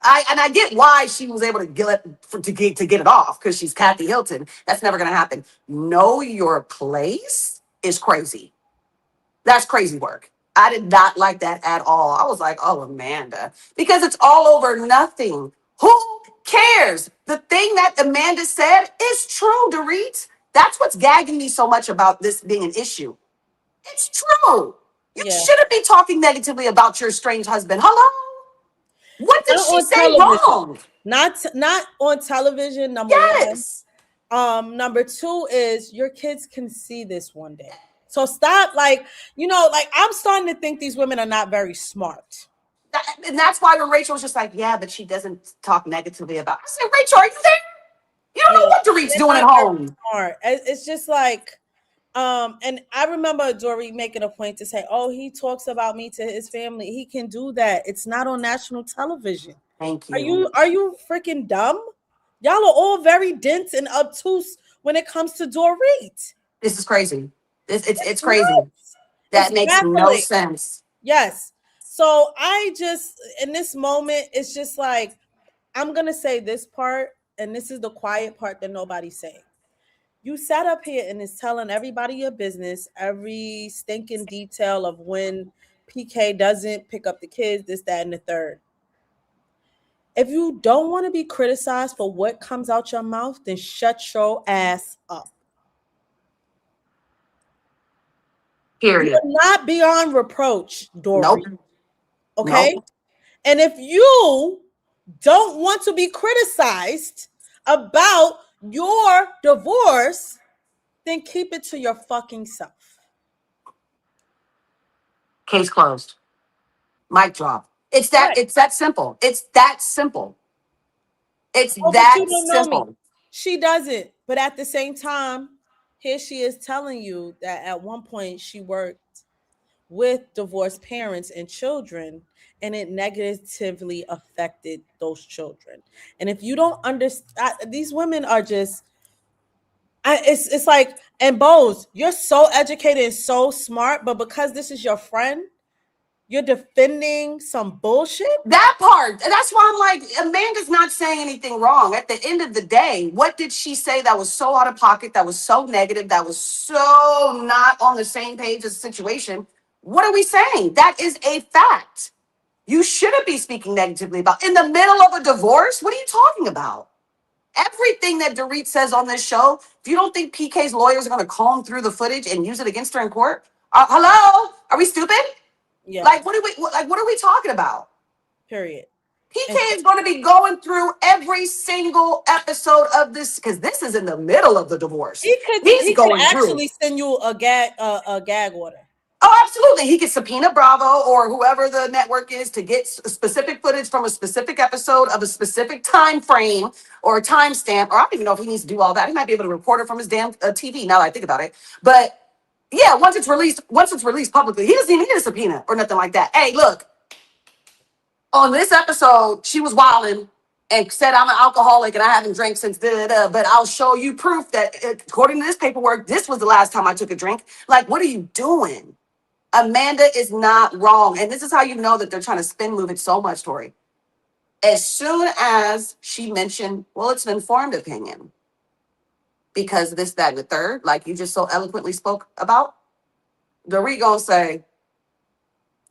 S2: I get why she was able to get it off because she's Kathy Hilton. That's never gonna happen. Know your place is crazy. That's crazy work. I did not like that at all. I was like, oh, Amanda, because it's all over nothing. Who cares? The thing that Amanda said is true, Dorit. That's what's gagging me so much about this being an issue. It's true. You
S1: Yeah.
S2: shouldn't be talking negatively about your estranged husband. Hello? What did
S1: Not
S2: she
S1: on
S2: say
S1: television.
S2: wrong?
S1: Not on television, number one.
S2: Yes.
S1: Number two is your kids can see this one day. So stop, like, I'm starting to think these women are not very smart.
S2: And that's why when Rachel was just like, yeah, but she doesn't talk negatively about. I said, Rachel, are you there? You don't know
S1: Yeah,
S2: what Dorit's
S1: they're
S2: doing at
S1: not very
S2: home.
S1: smart. It's just like, and I remember Dory making a point to say, "Oh, he talks about me to his family. He can do that. It's not on national television.
S2: Thank
S1: Are
S2: you.
S1: you freaking dumb? Y'all are all very dense and obtuse when it comes to Dorit.
S2: This is crazy. It's
S1: It's
S2: crazy.
S1: nuts.
S2: That
S1: It's
S2: makes no
S1: baffling.
S2: sense.
S1: Yes. So I just, in this moment, it's just like, I'm going to say this part, and this is the quiet part that nobody's saying. You sat up here and is telling everybody your business, every stinking detail of when PK doesn't pick up the kids, this, that, and the third. If you don't want to be criticized for what comes out your mouth, then shut your ass up.
S2: Period.
S1: You're not beyond reproach, Dory.
S2: Nope.
S1: Okay?
S2: Nope.
S1: And if you don't want to be criticized about your divorce, then keep it to your fucking self.
S2: Case closed. Mic drop. It's that.
S1: Right.
S2: It's that simple. It's that simple. It's
S1: Oh, but
S2: that
S1: you don't know me.
S2: simple.
S1: She doesn't. But at the same time, here she is telling you that at one point she worked with divorced parents and children, and it negatively affected those children. And if you don't understand, these women are just, it's like, and Bose, you're so educated and so smart, but because this is your friend, you're defending some bullshit.
S2: That part. That's why I'm like, Amanda's not saying anything wrong. At the end of the day, what did she say that was so out of pocket, that was so negative, that was so not on the same page as the situation? What are we saying? That is a fact. You shouldn't be speaking negatively about in the middle of a divorce. What are you talking about? Everything that Dorit says on this show, if you don't think PK's lawyers are going to comb through the footage and use it against her in court, hello? Are we stupid?
S1: Yeah.
S2: Like, what are we talking about?
S1: Period.
S2: PK is going to be going through every single episode of this because this is in the middle of the divorce.
S1: He could actually send you a gag order.
S2: Oh, absolutely. He could subpoena Bravo or whoever the network is to get specific footage from a specific episode of a specific time frame or a timestamp. Or I don't even know if he needs to do all that. He might be able to record it from his damn TV now that I think about it. But yeah, once it's released publicly, he doesn't even need a subpoena or nothing like that. Hey, look, on this episode, she was wilding and said, I'm an alcoholic and I haven't drank since but I'll show you proof that according to this paperwork, this was the last time I took a drink. Like, what are you doing? Amanda is not wrong. And this is how you know that they're trying to spin move it so much, Tori. As soon as she mentioned, well, it's an informed opinion because this, that, and the third, like you just so eloquently spoke about, Dorit gonna say,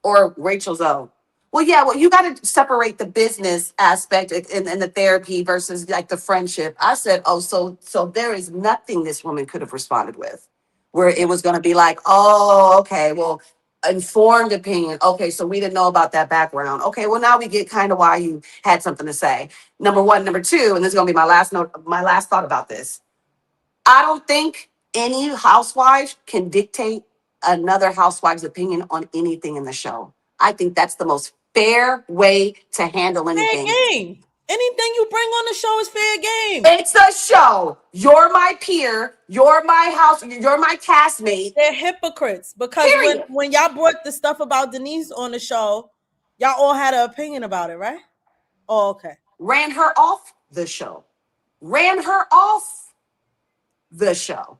S2: or Rachel Zoe, well, yeah, well, you got to separate the business aspect and the therapy versus like the friendship. I said, oh, so there is nothing this woman could have responded with where it was going to be like, oh, okay, well, informed opinion. Okay, so we didn't know about that background. Okay, well, now we get kind of why you had something to say. Number one. Number two, and this is going to be my last thought about this. I don't think any housewife can dictate another housewife's opinion on anything in the show. I think that's the most fair way to handle anything.
S1: Fair game. Anything you bring on the show is fair game.
S2: It's a show. You're my peer. You're my you're my castmate.
S1: They're hypocrites because when y'all brought the stuff about Denise on the show, y'all all had an opinion about it, right? Oh, okay.
S2: Ran her off the show. Ran her off the show.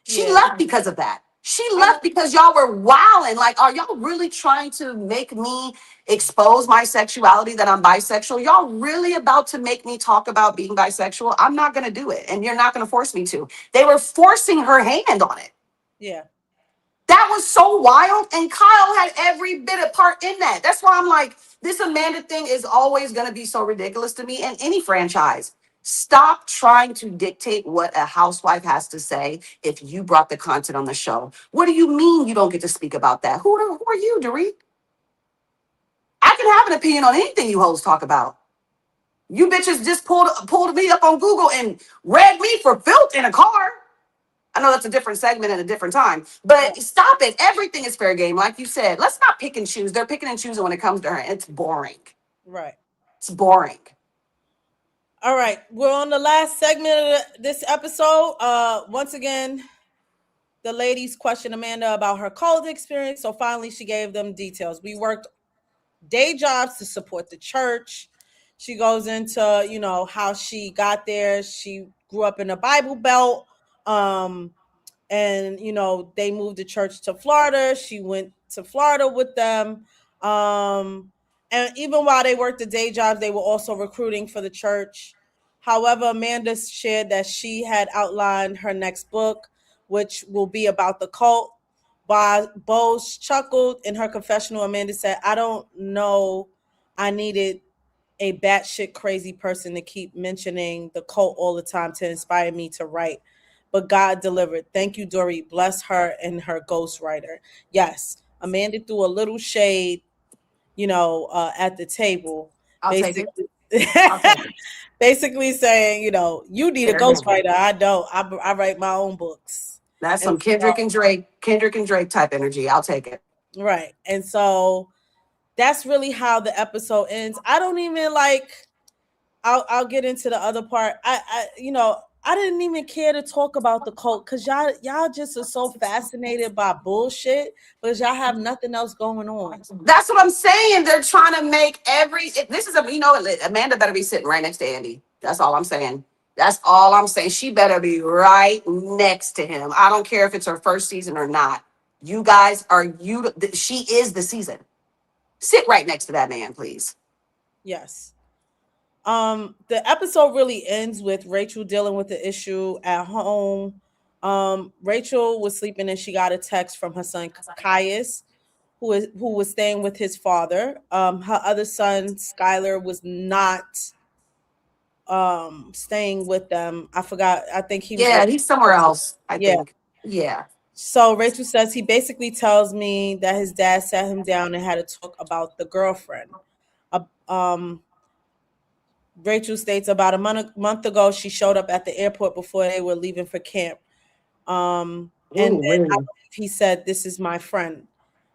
S2: She left because of that. She left because y'all were wilding. Like, are y'all really trying to make me expose my sexuality, that I'm bisexual? Y'all really about to make me talk about being bisexual? I'm not going to do it. And you're not going to force me to. They were forcing her hand on it.
S1: Yeah.
S2: That was so wild. And Kyle had every bit of part in that. That's why I'm like, this Amanda thing is always going to be so ridiculous to me in any franchise. Stop trying to dictate what a housewife has to say if you brought the content on the show. What do you mean you don't get to speak about that? Who are you, Dorit? I can have an opinion on anything you hoes talk about. You bitches just pulled me up on Google and read me for filth in a car. I know that's a different segment at a different time, but stop it. Everything is fair game. Like you said, let's not pick and choose. They're picking and choosing when it comes to her. It's boring.
S1: Right.
S2: It's boring.
S1: All right, we're on the last segment of this episode. Once again, the ladies questioned Amanda about her college experience, so finally she gave them details. We worked day jobs to support the church. She goes into, how she got there. She grew up in a Bible Belt, and, they moved the church to Florida. She went to Florida with them. And even while they worked the day jobs, they were also recruiting for the church. However, Amanda shared that she had outlined her next book, which will be about the cult. Bose chuckled in her confessional. Amanda said, I don't know. I needed a batshit crazy person to keep mentioning the cult all the time to inspire me to write. But God delivered. Thank you, Dorit. Bless her and her ghostwriter. Yes, Amanda threw a little shade at the table.
S2: I'll take it.
S1: Basically saying, you need a ghostwriter. I don't. I write my own books.
S2: That's some Kendrick and Drake type energy. I'll take it.
S1: Right. And so that's really how the episode ends. I don't even I'll get into the other part. I didn't even care to talk about the cult because y'all just are so fascinated by bullshit because y'all have nothing else going on.
S2: That's what I'm saying. They're trying to make Amanda better be sitting right next to Andy. That's all I'm saying. She better be right next to him. I don't care if it's her first season or not. You guys she is the season. Sit right next to that man, please.
S1: Yes. The episode really ends with Rachel dealing with the issue at home. Rachel was sleeping and she got a text from her son Caius, who was staying with his father. Her other son Skylar was not staying with them. I forgot. I think he was
S2: Yeah,
S1: with
S2: he's somewhere else, I
S1: yeah.
S2: think. Yeah.
S1: So Rachel says he basically tells me that his dad sat him down and had a talk about the girlfriend. Uh, um, Rachel states about a month ago she showed up at the airport before they were leaving for camp. And
S2: Ooh,
S1: then I
S2: really?
S1: believe he said, "This is my friend."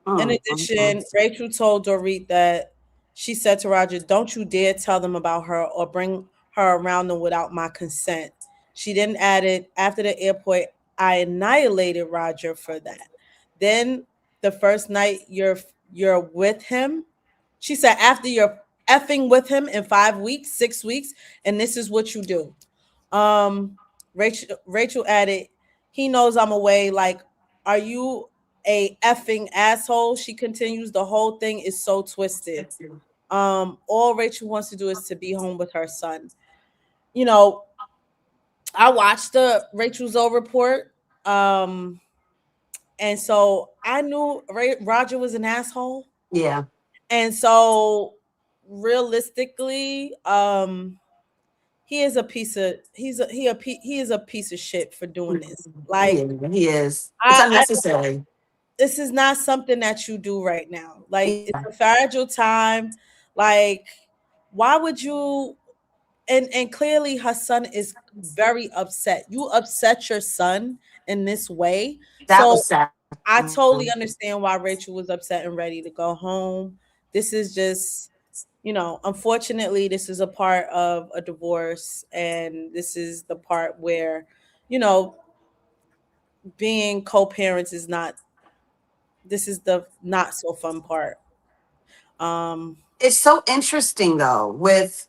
S1: In
S2: Mm, mm,
S1: addition,
S2: mm.
S1: Rachel told Dorit that she said to Roger, "Don't you dare tell them about her or bring her around them without my consent." She then added, "After the airport, I annihilated Roger for that. Then the first night you're with him," she said, "after you're effing with him in 5 weeks, 6 weeks, and this is what you do." Um, Rachel added, "He knows I'm away. Like, are you a effing asshole?" She continues, "The whole thing is so twisted. All Rachel wants to do is to be home with her son." You know, I watched the Rachel Zoe report. Um, and so I knew Roger was an asshole.
S2: Yeah,
S1: And so realistically, he is a piece of he is a piece of shit for doing this. Like
S2: he is. It's
S1: I
S2: unnecessary.
S1: this is not something that you do right now. Like it's
S2: Yeah,
S1: a fragile time. Like why would you and clearly her son is very upset. You upset your son in this way.
S2: that
S1: So
S2: was sad.
S1: I totally
S2: Mhm.
S1: understand why Rachel was upset and ready to go home. This is just, unfortunately, this is a part of a divorce, and this is the part where, you know, being co-parents is not. This is the not so fun part. Um,
S2: It's so interesting though, with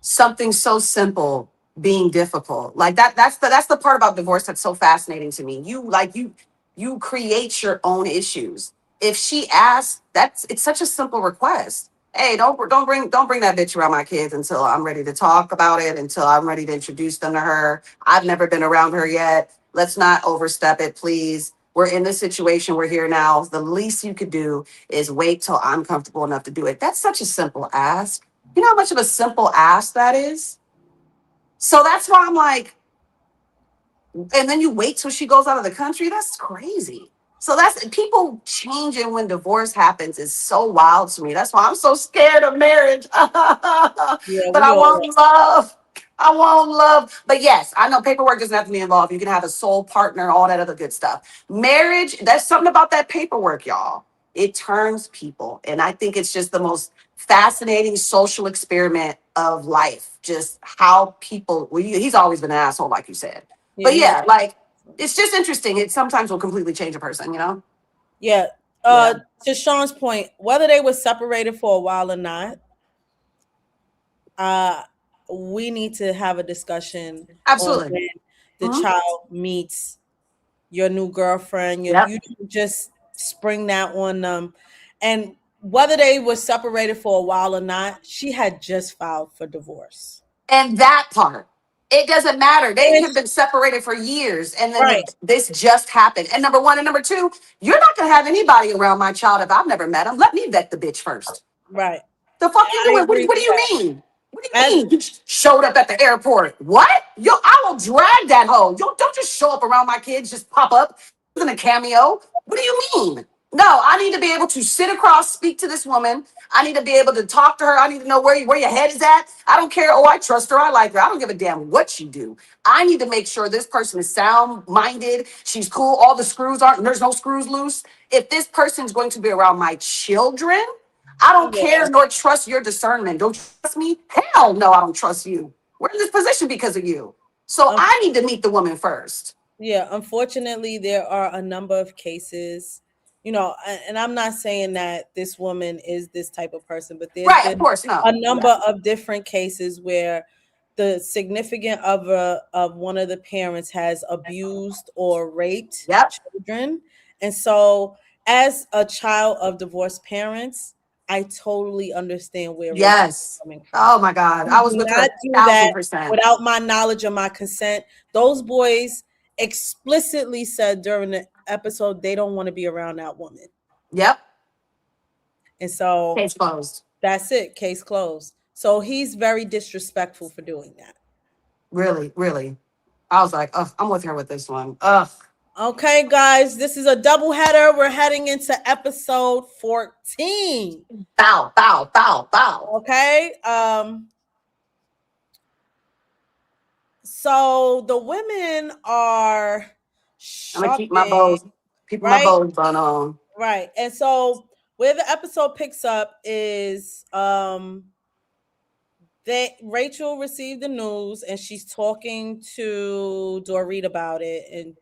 S2: something so simple being difficult. Like that's the part about divorce that's so fascinating to me. You create your own issues. If she asks, it's such a simple request. Hey, don't bring that bitch around my kids until I'm ready to talk about it, until I'm ready to introduce them to her. I've never been around her yet. Let's not overstep it, please. We're in this situation. We're here now. The least you could do is wait till I'm comfortable enough to do it. That's such a simple ask. You know how much of a simple ask that is? So that's why I'm like, and then you wait till she goes out of the country? That's crazy. So that's people changing when divorce happens is so wild to me. That's why I'm so scared of marriage. But
S1: yeah, we
S2: I
S1: all
S2: want love. I want love. But yes, I know paperwork doesn't have to be involved. You can have a soul partner, all that other good stuff. Marriage, that's something about that paperwork, y'all. It turns people. And I think it's just the most fascinating social experiment of life. Just how people, well, he's always been an asshole, like you said.
S1: yeah,
S2: But
S1: he is.
S2: yeah, like it's just interesting. It sometimes will completely change a person, you know?
S1: Yeah.
S2: Yeah.
S1: To Sean's point, whether they were separated for a while or not, uh, we need to have a discussion on
S2: Absolutely.
S1: when the
S2: Mhm.
S1: child meets your new girlfriend.
S2: Yep.
S1: You don't just spring that on them. And whether they were separated for a while or not, she had just filed for divorce.
S2: And that part, it doesn't matter. They could have
S1: Which,
S2: been separated for years, and then
S1: right,
S2: this just happened. And number one, and number two, you're not gonna have anybody around my child if I've never met him. Let me vet the bitch first.
S1: right.
S2: The fuck you
S1: I
S2: doing? What,
S1: agree
S2: what do
S1: with
S2: you
S1: that.
S2: mean? What do
S1: As
S2: you mean? You showed up at the airport. What? Yo, I will drag that hoe. Yo, don't just show up around my kids, just pop up in a cameo. What do you mean? No, I need to be able to sit across, speak to this woman. I need to be able to talk to her. I need to know where your head is at. I don't care. Oh, I trust her. I like her. I don't give a damn what you do. I need to make sure this person is sound minded. She's cool. All the screws aren't, there's no screws loose. If this person's going to be around my children, I don't
S1: yeah,
S2: care nor trust your discernment. Don't you trust me? Hell no, I don't trust you. We're in this position because of you. So
S1: um,
S2: I need to meet the woman first.
S1: yeah. Unfortunately, there are a number of cases. And I'm not saying that this woman is this type of person, but there's
S2: Right, of
S1: been
S2: course,
S1: a
S2: no. Yeah.
S1: number of different cases where the significant other of one of the parents has abused or raped
S2: Yep.
S1: children. And so, as a child of divorced parents, I totally understand where Rachel is
S2: Yes.
S1: coming from.
S2: Oh my God.
S1: You
S2: I was
S1: do
S2: with her
S1: not
S2: a
S1: do
S2: thousand
S1: that
S2: percent.
S1: without my knowledge or my consent. Those boys explicitly said during the episode they don't want to be around that woman.
S2: Yep.
S1: And so
S2: Case closed.
S1: that's it, case closed. So he's very disrespectful for doing that.
S2: Really, really. I was like, ugh, I'm with her with this one. Ugh.
S1: Okay, guys, this is a double header. We're heading into episode 14.
S2: Bow, bow, bow, bow.
S1: Okay. So the women are
S2: I'm gonna keep my
S1: shopping,
S2: bows, keeping my
S1: right?
S2: bows bun on.
S1: Right. And so where the episode picks up is they Rachel received the news and she's talking to Dorit about it, and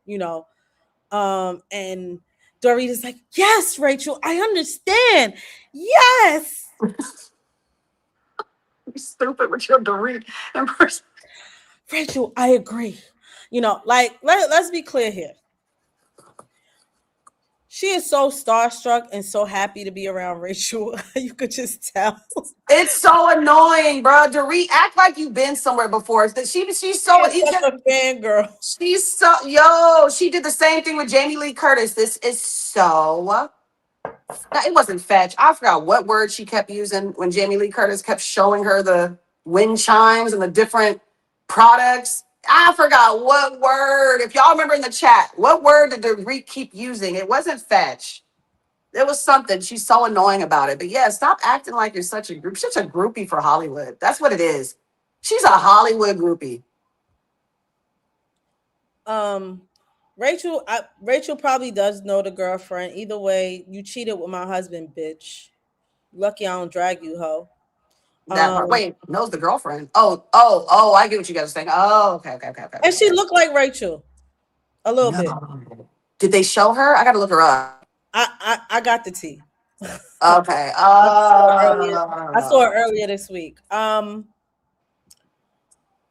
S1: and Dorit is like, yes, Rachel, I understand. Yes.
S2: You stupid with your Dorit in person.
S1: Rachel, I agree. Like let's be clear here. She is so starstruck and so happy to be around Rachel. You could just tell.
S2: It's so annoying, bro. Dorit, act like you've been somewhere before. She's
S1: She
S2: so
S1: is such a fangirl.
S2: she's so yo. She did the same thing with Jamie Lee Curtis. This is so. It wasn't fetch. I forgot what word she kept using when Jamie Lee Curtis kept showing her the wind chimes and the different products. I forgot what word. If y'all remember in the chat, what word did Dorit keep using? It wasn't fetch. There was something. She's so annoying about it. But yeah, stop acting like you're such a group. Such a groupie for Hollywood. That's what it is. She's a Hollywood groupie.
S1: Rachel probably does know the girlfriend. Either way, you cheated with my husband, bitch. Lucky I don't drag you, hoe.
S2: That part. Wait, knows the girlfriend. Oh, I get what you guys are saying. Oh, okay.
S1: And she looked like Rachel a little bit.
S2: No. Did they show her? I gotta look her up.
S1: I got the tea.
S2: Okay.
S1: I saw her earlier this week.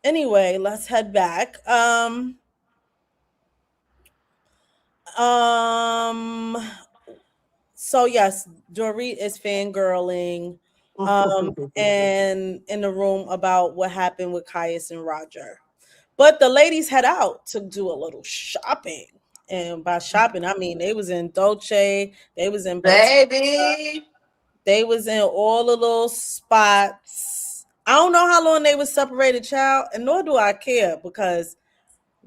S1: Anyway, let's head back. So yes, Dorit is fangirling and in the room about what happened with Caius and Roger. But the ladies head out to do a little shopping. And by shopping, I mean they was in Dolce, they was in Bottega,
S2: Baby.
S1: they was in all the little spots. I don't know how long they was separated, child, and nor do I care because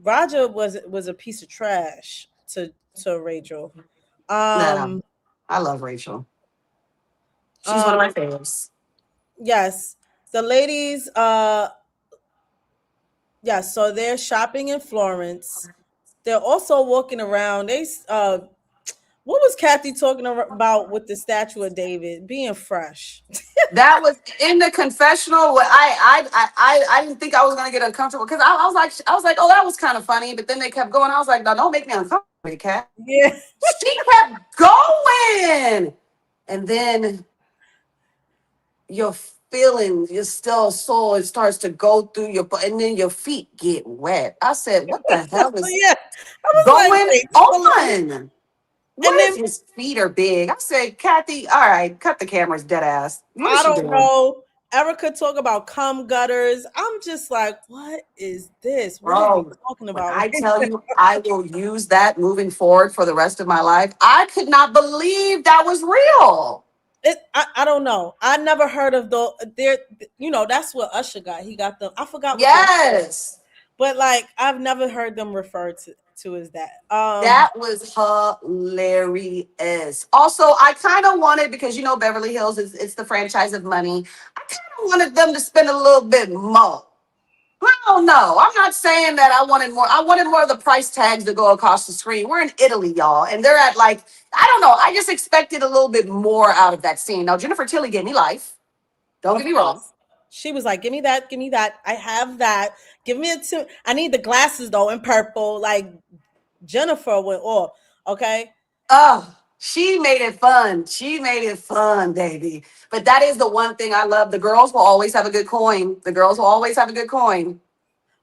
S1: Roger was a piece of trash to Rachel.
S2: No, I love Rachel. She's one of my favorites.
S1: Yes. The ladies yes, so they're shopping in Florence. They're also walking around. What was Kathy talking about with the statue of David being fresh?
S2: That was in the confessional. I didn't think I was gonna get uncomfortable because I was like, oh, that was kind of funny. But then they kept going. I was like, no, don't make me uncomfortable, Kat.
S1: Yeah.
S2: She kept going, and then your feelings, your still soul, it starts to go through your, and then your feet get wet. I said, what the hell is
S1: Yeah. I was
S2: going
S1: like,
S2: on? What if his feet are big? I said, Kathy, all right, cut the cameras, dead ass.
S1: I don't know. Erica talk about cum gutters. I'm just like, what is this? What are we talking about?
S2: I tell you, I will use that moving forward for the rest of my life. I could not believe that was real.
S1: I don't know. I never heard of that's what Usher got. He got them. I forgot.
S2: Yes.
S1: But like, I've never heard them referred to as that.
S2: That was hilarious. Also, I kind of wanted, because Beverly Hills it's the franchise of money. I kind of wanted them to spend a little bit more. I don't know. I'm not saying that I wanted more. I wanted more of the price tags to go across the screen. We're in Italy, y'all, and they're at I don't know. I just expected a little bit more out of that scene. Now, Jennifer Tilly gave me life. Don't get me wrong.
S1: She was like, give me that. I have that. Give me it too. I need the glasses though in purple. Like Jennifer went off. Okay.
S2: Oh, she made it fun. She made it fun, baby. But that is the one thing I love. The girls will always have a good coin. The girls will always have a good coin.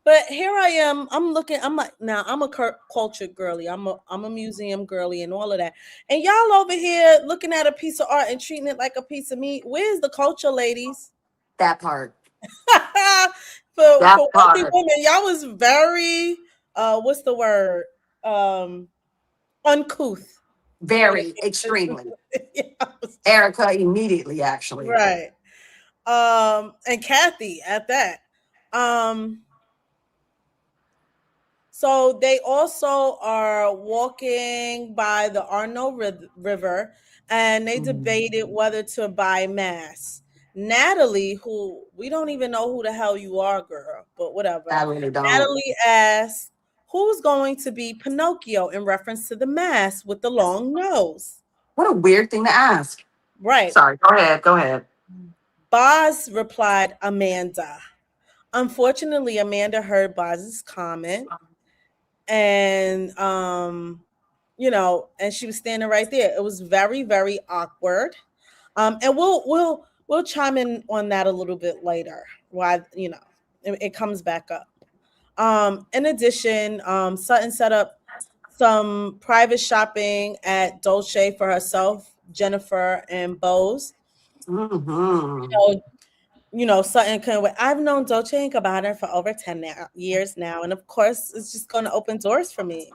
S1: But here I am. I'm looking. I'm like, now I'm a cultured girly. I'm a museum girly and all of that. And y'all over here looking at a piece of art and treating it like a piece of meat. Where's the culture, ladies?
S2: That part.
S1: for wealthy women, y'all was very what's the word? Uncouth.
S2: Very, extremely. Erica immediately, actually.
S1: Right. And Kathy at that. So they also are walking by the Arno River, and they debated whether to buy masks. Natalie, who we don't even know who the hell you are, girl, but whatever.
S2: I really don't.
S1: Natalie asked, "Who's going to be Pinocchio?" in reference to the mask with the long nose.
S2: What a weird thing to ask.
S1: Right.
S2: Sorry. Go ahead. Go ahead.
S1: Boz replied, "Amanda." Unfortunately, Amanda heard Boz's comment, and and she was standing right there. It was very, very awkward. And we'll chime in on that a little bit later. Why, it comes back up. In addition, Sutton set up some private shopping at Dolce for herself, Jennifer, and Bose.
S2: Mm-hmm.
S1: Sutton couldn't wait. I've known Dolce and Gabbana for over 10 years now, and of course, it's just going to open doors for me.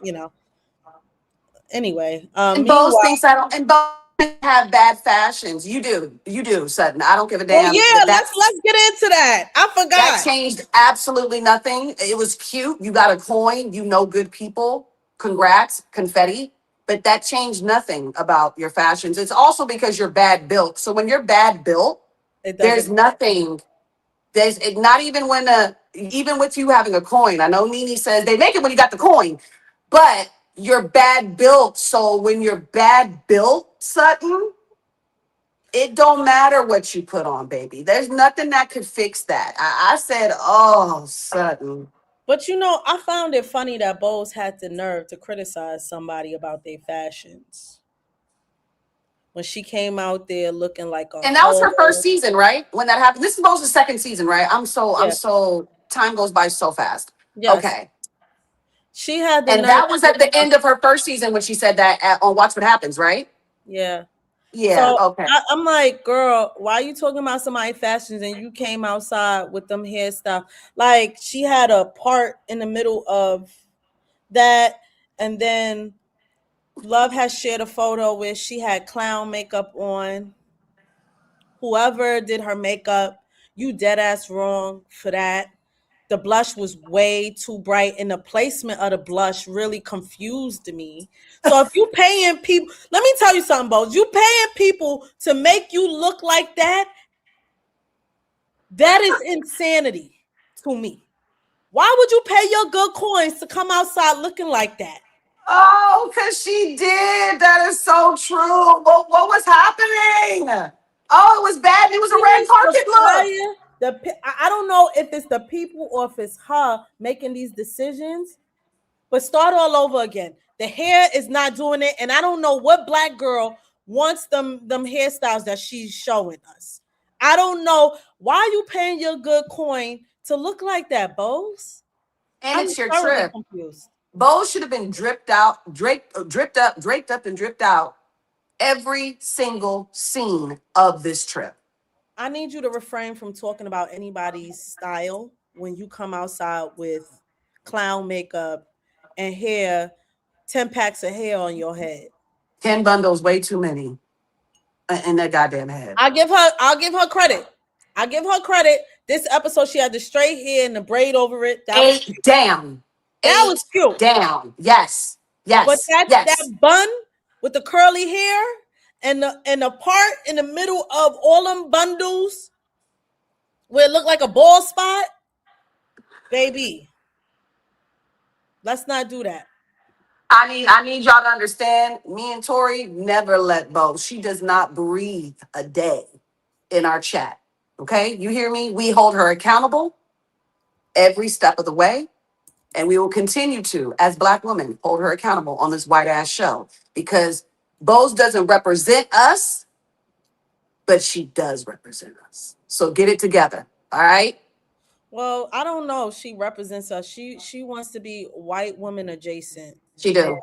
S1: Anyway,
S2: And Bose
S1: meanwhile,
S2: thinks I don't. And Bose have bad fashions. You do. You do, Sutton. I don't give a
S1: oh
S2: damn.
S1: yeah,
S2: But
S1: let's get into that. I
S2: that
S1: forgot.
S2: changed absolutely nothing. It was cute. You got a coin. You know good people. Congrats, confetti. But that changed nothing about your fashions. It's also because you're bad built. So when you're bad built,
S1: It
S2: there's
S1: doesn't.
S2: nothing. There's not even even with you having a coin. I know Nene says they make it when you got the coin, but you're bad built. So when you're bad built, Sutton, it don't matter what you put on, baby. There's nothing that could fix that. I said, oh, Sutton.
S1: But I found it funny that Bose had the nerve to criticize somebody about their fashions when she came out there looking like a
S2: And that was her first
S1: whole.
S2: season, right? When that happened. This is Bo's second season, right? I'm
S1: Yeah,
S2: so time goes by so fast.
S1: yes,
S2: Okay.
S1: she had the
S2: And
S1: nerve
S2: that
S1: to
S2: was at the
S1: criticize.
S2: end of her first season when she said that on Watch What Happens, right?
S1: Yeah.
S2: Yeah.
S1: So
S2: Okay.
S1: I'm like, girl, why are you talking about somebody fashions and you came outside with them hairstyles? Like she had a part in the middle of that, and then Love has shared a photo where she had clown makeup on. Whoever did her makeup, you dead ass wrong for that. The blush was way too bright, and the placement of the blush really confused me. So if you paying people, let me tell you something, Bo. You paying people to make you look like that, that is insanity to me. Why would you pay your good coins to come outside looking like that?
S2: Oh, because she did. That is so true. What was happening? Oh, it was bad. It was a red
S1: Change the
S2: carpet look.
S1: fire. I don't know if it's the people or if it's her making these decisions, but start all over again. The hair is not doing it, and I don't know what black girl wants them hairstyles that she's showing us. I don't know why you paying your good coin to look like that, Bose.
S2: And
S1: I'm
S2: it's your
S1: thoroughly
S2: trip.
S1: confused.
S2: Bo should have been dripped out, dripped up, and dripped out every single scene of this trip.
S1: I need you to refrain from talking about anybody's style when you come outside with clown makeup and hair, 10 packs of hair on your head.
S2: 10 bundles, way too many in that goddamn head.
S1: I'll give her credit. I give her credit. This episode, she had the straight hair and the braid over it. That was
S2: Eight
S1: cute.
S2: down.
S1: That was
S2: Eight
S1: cute.
S2: down. Yes.
S1: But
S2: Yes.
S1: that
S2: Yes.
S1: bun with the curly hair and the part in the middle of all them bundles where it looked like a bald spot, baby. Let's not do that.
S2: I need y'all to understand. Me and Tori never let Bo. She does not breathe a day in our chat. Okay, you hear me? We hold her accountable every step of the way, and we will continue to, as Black women, hold her accountable on this white ass show because Bose doesn't represent us, but she does represent us. So get it together. All right.
S1: Well, I don't know. She represents us. She wants to be white woman adjacent.
S2: She do.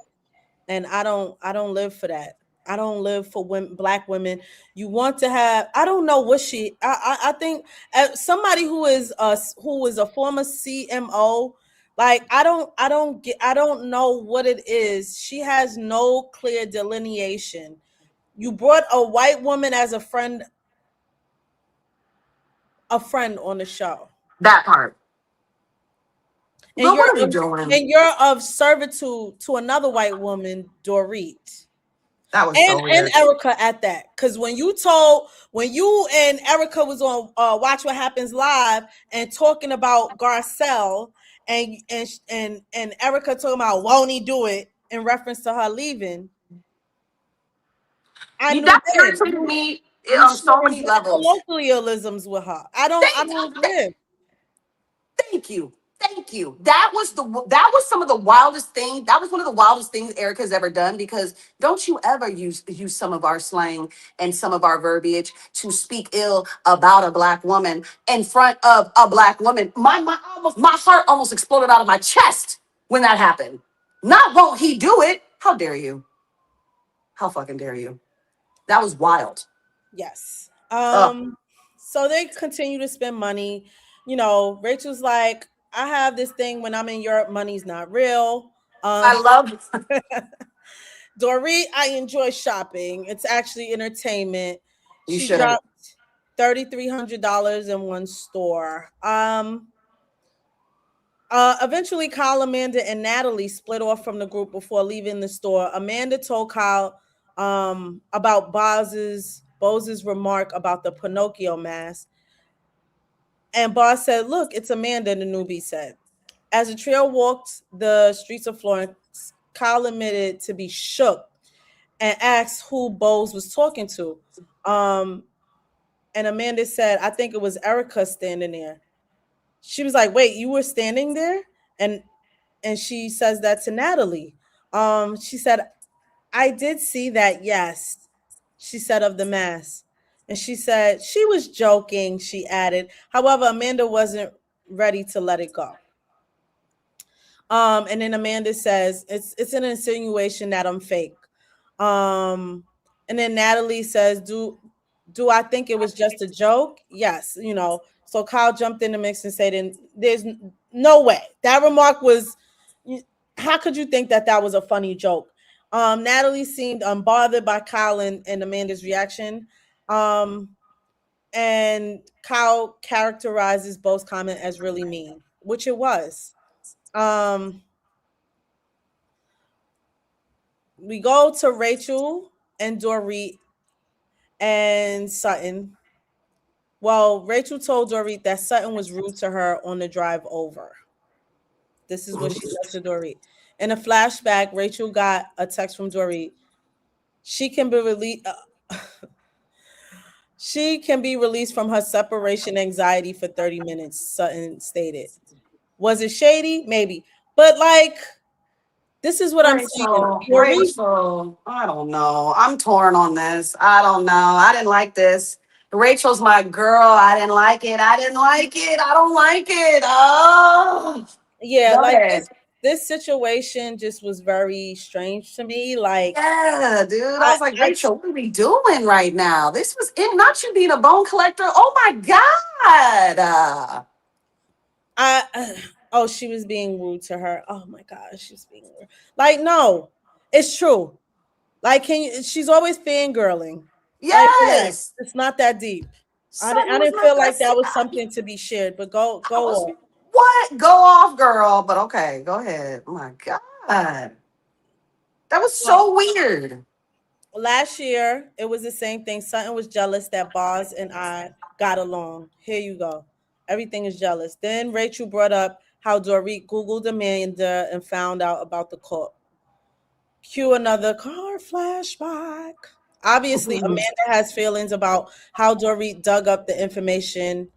S1: And I don't live for that. I don't live for women, black women. You want to have, I don't know what I think somebody who is a former CMO, like I don't know what it is. She has no clear delineation. You brought a white woman as a friend on the show.
S2: That part.
S1: And
S2: But what are we doing?
S1: you're of servitude to another white woman, Dorit.
S2: That was so weird.
S1: And Erica at that. Because when you and Erica was on Watch What Happens Live and talking about Garcelle and Erica talking about won't he do it in reference to her leaving. I knew
S2: That
S1: then.
S2: irritated me
S1: You
S2: on so
S1: sharing
S2: many levels.
S1: colloquialisms with her. I don't live.
S2: Thank you. Thank you. That was some of the wildest thing. That was one of the wildest things Erica's ever done, because don't you ever use some of our slang and some of our verbiage to speak ill about a black woman in front of a black woman. My heart almost exploded out of my chest when that happened. Not won't he do it? How dare you? How fucking dare you? That was wild.
S1: Yes.
S2: Ugh.
S1: So they continue to spend money. You know, Rachel's like, I have this thing when I'm in Europe, money's not real.
S2: I love
S1: Dorit, I enjoy shopping. It's actually entertainment.
S2: you
S1: She
S2: should have.
S1: dropped $3,300 in one store. Eventually, Kyle, Amanda, and Natalie split off from the group before leaving the store. Amanda told Kyle about Bose's remark about the Pinocchio mask. And Boz said, look, it's Amanda, the newbie said. As the trio walked the streets of Florence, Kyle admitted to be shook and asked who Bose was talking to. And Amanda said, I think it was Erica standing there. She was like, wait, you were standing there? And she says that to Natalie. She said, I did see that, yes. She said of the mask. And she said she was joking, she added. However, Amanda wasn't ready to let it go. And then Amanda says, it's an insinuation that I'm fake. And then Natalie says, do I think it was just a joke? Yes, you know. So Kyle jumped in the mix and said, there's no way. That remark was, how could you think that was a funny joke? Natalie seemed unbothered by Kyle and Amanda's reaction. And Kyle characterizes Bo's comment as really mean, which it was. We go to Rachel and Dorit and Sutton. Well, Rachel told Dorit that Sutton was rude to her on the drive over. This is what she said to Dorit. In a flashback, Rachel got a text from Dorit. She can be released. She can be released from her separation anxiety for 30 minutes, Sutton stated. Was it shady? Maybe. But like, this is what I'm saying.
S2: Rachel, I don't know. I'm torn on this. I don't know. I didn't like this. Rachel's my girl. I didn't like it. I didn't like it. I don't like it. Oh,
S1: yeah,
S2: go
S1: like
S2: ahead.
S1: this situation just was very strange to me. Like,
S2: Yeah, dude. I was like, Rachel, what are we doing right now? This was it. Not you being a bone collector. Oh my God.
S1: Oh, she was being rude to her. Oh my gosh, she's being rude. Like, no, it's true. Like, she's always fangirling. Like, relax.
S2: Yes.
S1: It's not that deep. I
S2: Something was
S1: didn't
S2: not
S1: feel like that was
S2: that.
S1: something to be shared, but go
S2: Was,
S1: on.
S2: what? Go off, girl. But okay, go ahead. Oh my God. That was so weird.
S1: Last year, it was the same thing. Sutton was jealous that Boz and I got along. Here you go. Everything is jealous. Then Rachel brought up how Dorit Googled Amanda and found out about the court. Cue another car flashback. Obviously, Amanda has feelings about how Dorit dug up the information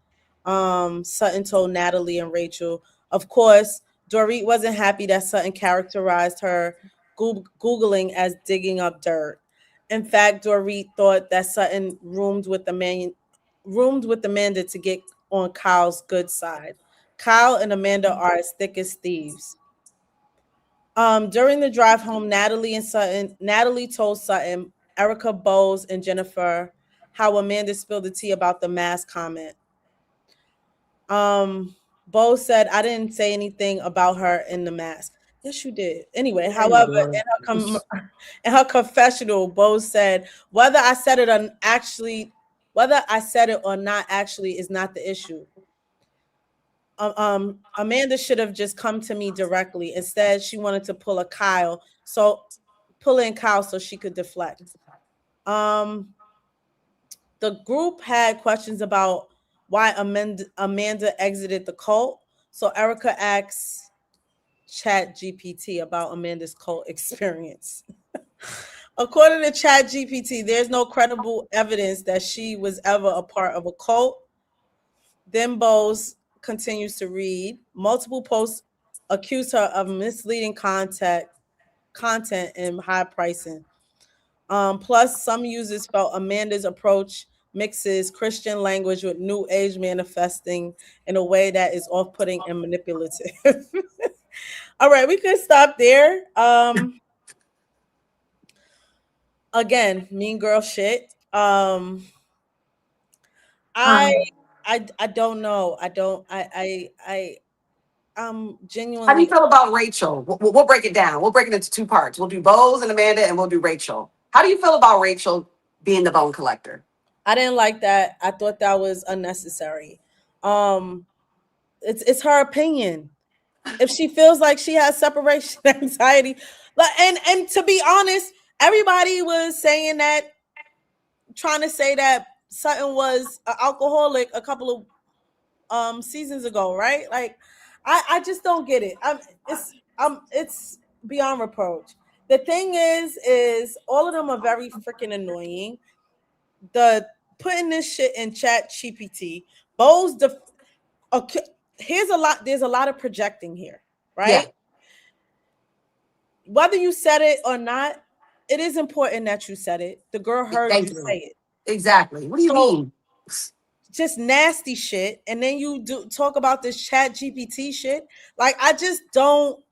S1: Sutton told Natalie and Rachel. Of course, Dorit wasn't happy that Sutton characterized her Googling as digging up dirt. In fact, Dorit thought that Sutton roomed with Amanda to get on Kyle's good side. Kyle and Amanda are as thick as thieves. During the drive home, Natalie told Sutton, Erica, Bose, and Jennifer how Amanda spilled the tea about the mask comment. Bose said, I didn't say anything about her in the mask. Yes, you did. Anyway, however, in her confessional, Bose said, whether I said it or not actually is not the issue. Amanda should have just come to me directly. Instead, she wanted to pull in Kyle so she could deflect. Um, the group had questions about why Amanda exited the cult. So Erica asks Chat GPT about Amanda's cult experience. According to Chat GPT, there's no credible evidence that she was ever a part of a cult. Then Bose continues to read. Multiple posts accuse her of misleading content and high pricing. Plus, some users felt Amanda's approach mixes Christian language with New Age manifesting in a way that is off-putting and manipulative. All right, we could stop there. Again, mean girl shit. I
S3: Um,
S1: I don't know. I don't.
S2: How do you
S1: Genuinely.
S2: feel about Rachel? We'll break it down. We'll break it into two parts. We'll do Bose and Amanda, and we'll do Rachel. How do you feel about Rachel being the bone collector?
S1: I didn't like that. I thought that was unnecessary. Um, it's her opinion. If she feels like she has separation anxiety, and to be honest, everybody was saying that, trying to say that Sutton was an alcoholic a couple of seasons ago, right? Like, I just don't get it. It's beyond reproach. The thing is all of them are very freaking annoying. The putting this shit in Chat GPT, Bo's the okay. There's a lot of projecting here,
S2: Yeah,
S1: right? Whether you said it or not, it is important that you said it. The girl heard you
S2: thank
S1: say
S2: you.
S1: it.
S2: Exactly. What do you
S1: So
S2: mean?
S1: just nasty shit, and then you do talk about this Chat GPT shit. Like, I just don't.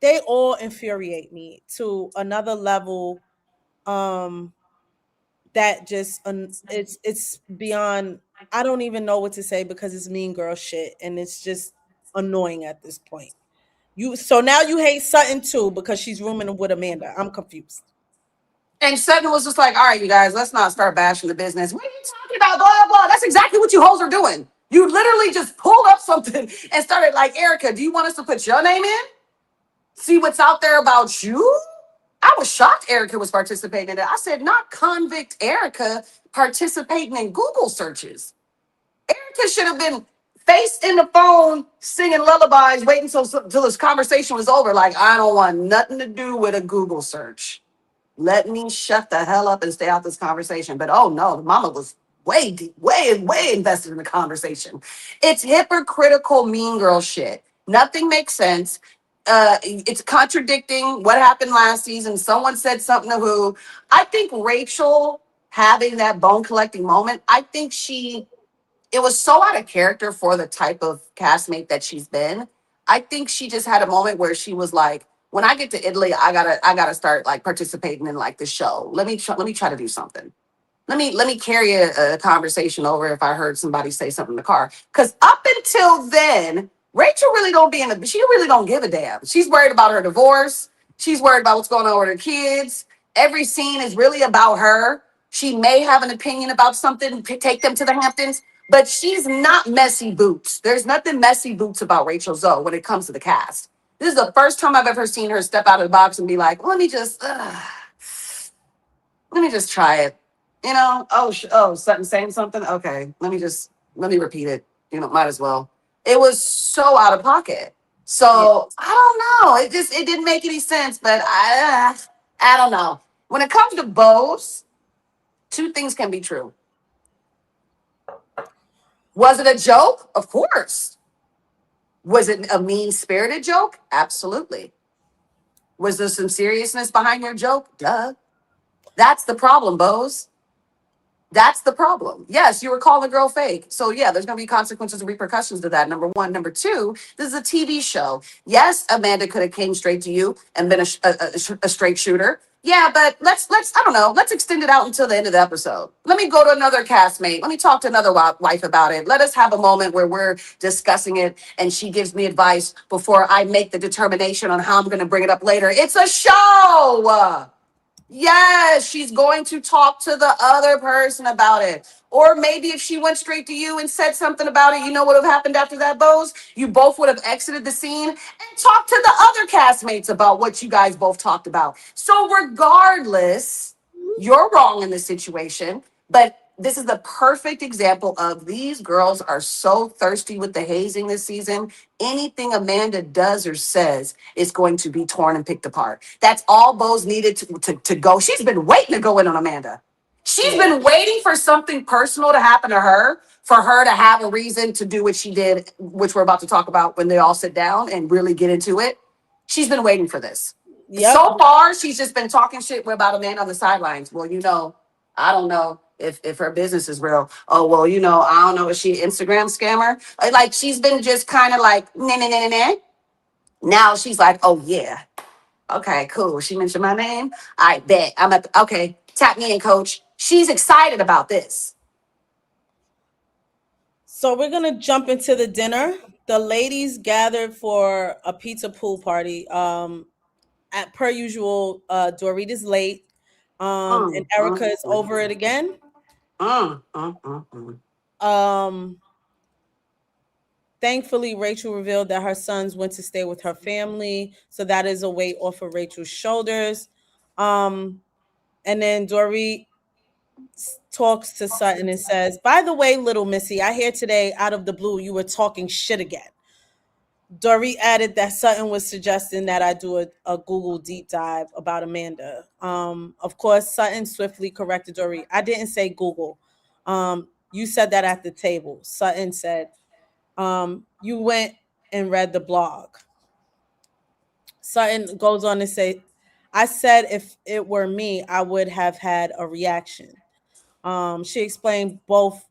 S1: They all infuriate me to another level. Um, that just it's beyond. I don't even know what to say because it's mean girl shit, and it's just annoying at this point. So now you hate Sutton too because she's rooming with Amanda. I'm confused.
S2: And Sutton was just like, all right, you guys, let's not start bashing the business. What are you talking about? Blah, blah. That's exactly what you hoes are doing. You literally just pulled up something and started like, Erica, do you want us to put your name in? See what's out there about you? I was shocked Erica was participating in it. I said, not convict Erica participating in Google searches. Erica should have been faced in the phone singing lullabies, waiting till this conversation was over. Like, I don't want nothing to do with a Google search. Let me shut the hell up and stay out this conversation. But oh no, the mama was way deep, way invested in the conversation. It's hypocritical mean girl shit. Nothing makes sense. It's contradicting what happened last season. Someone said something to who. I think Rachel having that bone collecting moment, I think it was so out of character for the type of castmate that she's been. I think she just had a moment where she was like, when I get to Italy, I gotta start like participating in like the show. Let me try to do something. Let me carry a conversation over if I heard somebody say something in the car. Because up until then, Rachel really don't be in the. She really don't give a damn. She's worried about her divorce. She's worried about what's going on with her kids. Every scene is really about her. She may have an opinion about something. Take them to the Hamptons, but she's not messy boots. There's nothing messy boots about Rachel Zoe when it comes to the cast. This is the first time I've ever seen her step out of the box and be like, let me just try it. You know, Sutton saying something. Okay, let me repeat it. You know, might as well. It was so out of pocket.
S1: Yeah.
S2: So I don't know. It didn't make any sense. But I don't know. When it comes to Bose, two things can be true. Was it a joke? Of course. Was it a mean spirited joke? Absolutely. Was there some seriousness behind your joke? Duh. That's the problem, Bose. That's the problem. Yes, you were calling the girl fake. So yeah, there's gonna be consequences and repercussions to that. Number one. Number two, this is a TV show. Yes, Amanda could have came straight to you and been a straight shooter. Yeah, but let's I don't know. Let's extend it out until the end of the episode. Let me go to another castmate. Let me talk to another wife about it. Let us have a moment where we're discussing it and she gives me advice before I make the determination on how I'm going to bring it up later. It's a show. Yes, she's going to talk to the other person about it. Or maybe if she went straight to you and said something about it, you know what would have happened after that, Bose? You both would have exited the scene and talked to the other castmates about what you guys both talked about. So, regardless, you're wrong in this situation, but this is the perfect example of these girls are so thirsty with the hazing this season. Anything Amanda does or says is going to be torn and picked apart. That's all Bose needed to go. She's been waiting to go in on Amanda. She's
S1: Yeah.
S2: been waiting for something personal to happen to her for her to have a reason to do what she did, which we're about to talk about when they all sit down and really get into it. She's been waiting for this.
S1: Yep.
S2: So far, she's just been talking shit about Amanda on the sidelines. Well, I don't know if her business is real. Oh, well, I don't know. Is she an Instagram scammer? Like she's been just kind of like, nah, nah, nah, nah, nah. Now she's like, oh, yeah. Okay, cool. She mentioned my name. I bet. Okay, tap me in, coach. She's excited about this.
S1: So we're gonna jump into the dinner. The ladies gathered for a pizza pool party. At per usual, Dorit is late. And Erica is over it again.
S2: Mm, mm, mm, mm.
S1: Um, Thankfully, Rachel revealed that her sons went to stay with her family, so that is a weight off of Rachel's shoulders. Um, and then Dorit talks to Sutton and says, "By the way, little Missy, I hear today out of the blue you were talking shit again." Dorit added that Sutton was suggesting that I do a Google deep dive about Amanda. Of course, Sutton swiftly corrected Dorit. "I didn't say Google. You said that at the table." Sutton said, "You went and read the blog." Sutton goes on to say, "I said if it were me, I would have had a reaction." She explained both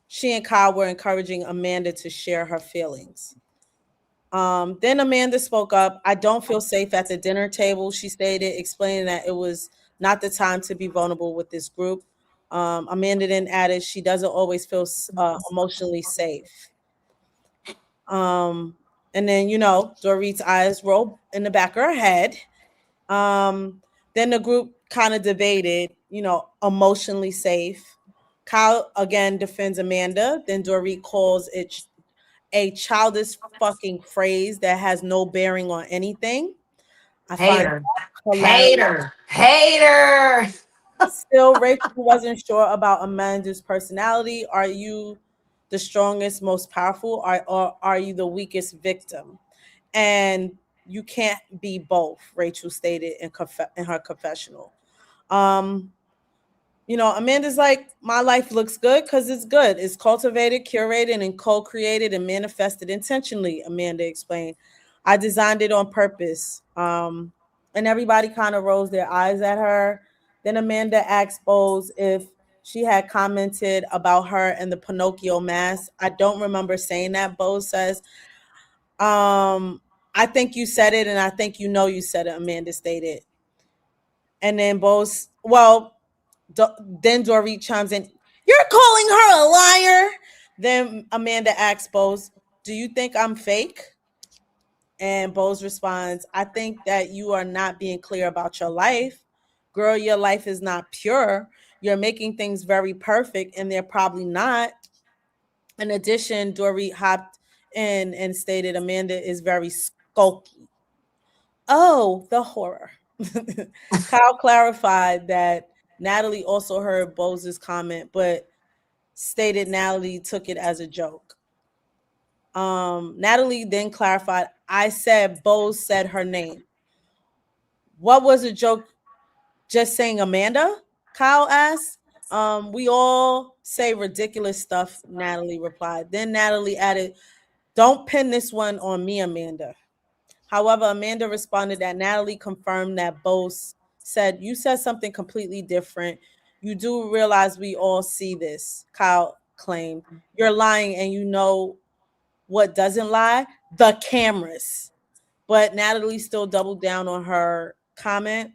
S1: she and Kyle were encouraging Amanda to share her feelings. Then Amanda spoke up. "I don't feel safe at the dinner table," she stated, explaining that it was not the time to be vulnerable with this group. Amanda then added she doesn't always feel emotionally safe. Um, and then, Dorit's eyes rolled in the back of her head. Then the group kind of debated, emotionally safe. Kyle again defends Amanda. Then Dorit calls it a childish fucking phrase that has no bearing on anything. I find
S2: Hater,
S1: hilarious.
S2: hater, hater.
S1: Still, Rachel wasn't sure about Amanda's personality. Are you the strongest, most powerful, or are you the weakest victim? And you can't be both, Rachel stated in her confessional. Um, Amanda's like, "My life looks good because it's good. It's cultivated, curated, and co-created and manifested intentionally," Amanda explained. "I designed it on purpose." And everybody kind of rolls their eyes at her. Then Amanda asked Bose if she had commented about her and the Pinocchio mask. "I don't remember saying that," Bose says. "I think you said it, and I think you said it," Amanda stated. And then Bose, then Dorit chimes in, "You're calling her a liar." Then Amanda asks Bose, "Do you think I'm fake?" And Bose responds, "I think that you are not being clear about your life. Girl, your life is not pure. You're making things very perfect, and they're probably not." In addition, Dorit hopped in and stated Amanda is very skulky. Oh, the horror. Kyle clarified that Natalie also heard Bose's comment, but stated Natalie took it as a joke. Natalie then clarified, "I said Bose said her name." "What was a joke? Just saying Amanda?" Kyle asked. "We all say ridiculous stuff," Natalie replied. Then Natalie added, "Don't pin this one on me, Amanda." However, Amanda responded that Natalie confirmed that Bose said, "You said something completely different. You do realize we all see this," Kyle claimed. "You're lying, and you know what doesn't lie? The cameras." But Natalie still doubled down on her comment.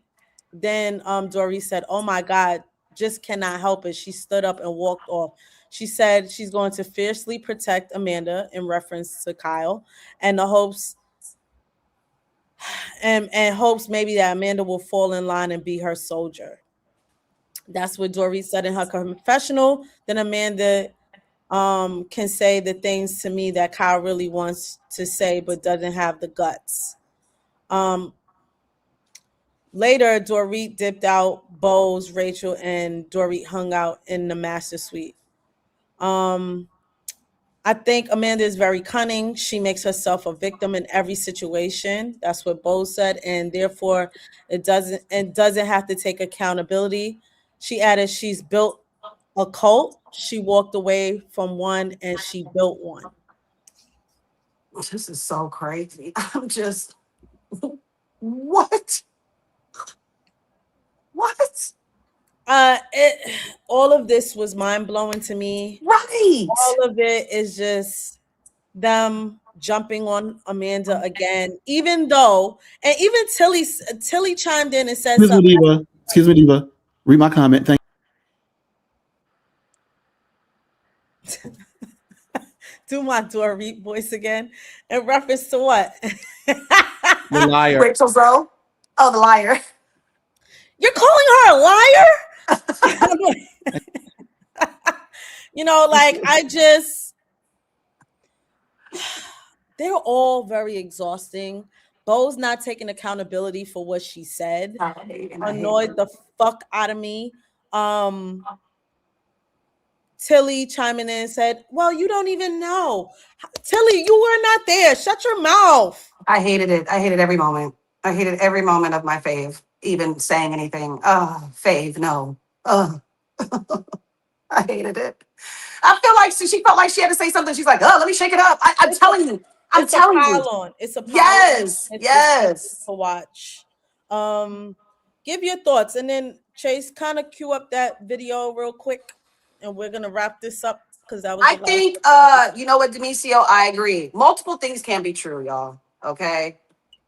S1: Then Dory said, "Oh my God, just cannot help it." She stood up and walked off. She said she's going to fiercely protect Amanda in reference to Kyle and the hopes and hopes maybe that Amanda will fall in line and be her soldier. That's what Dorit said in her confessional. Then Amanda can say the things to me that Kyle really wants to say but doesn't have the guts. Um, Later, Dorit dipped out. Bose, Rachel, and Dorit hung out in the master suite. Um, I think Amanda is very cunning. She makes herself a victim in every situation. That's what Bose said, and therefore it doesn't have to take accountability. She added she's built a cult. She walked away from one and she built one.
S2: This is so crazy. I'm just what? What?
S1: All of this was mind blowing to me.
S2: Right.
S1: All of it is just them jumping on Amanda again, even though, and even Tilly chimed in and said
S4: Excuse me,
S1: something.
S4: Diva. Excuse me, Diva. Read my comment. Thank
S1: Do my Dorit voice again in reference to what?
S4: you. Liar.
S2: Rachel's though. Oh, the liar.
S1: You're calling her a liar? Like they're all very exhausting. Bo's not taking accountability for what she said.
S2: I hate
S1: Annoyed
S2: her.
S1: the fuck out of me. Tilly chiming in and said, "Well, you don't even know. Tilly, you were not there. Shut your mouth."
S2: I hated it. I hated every moment. I hated every moment of my fave, even saying anything. Fave, no. I hated it. I feel like she felt like she had to say something. She's like, oh, let me shake it up. I'm telling you. I'm
S1: It's a
S2: telling you.
S1: pile-on. It's a pile-on.
S2: Yes.
S1: It's
S2: Yes.
S1: to watch. Give your thoughts, and then Chase, kind of cue up that video real quick, and we're gonna wrap this up because that was.
S2: I think, you know what, Demisio, I agree. Multiple things can be true, y'all. Okay.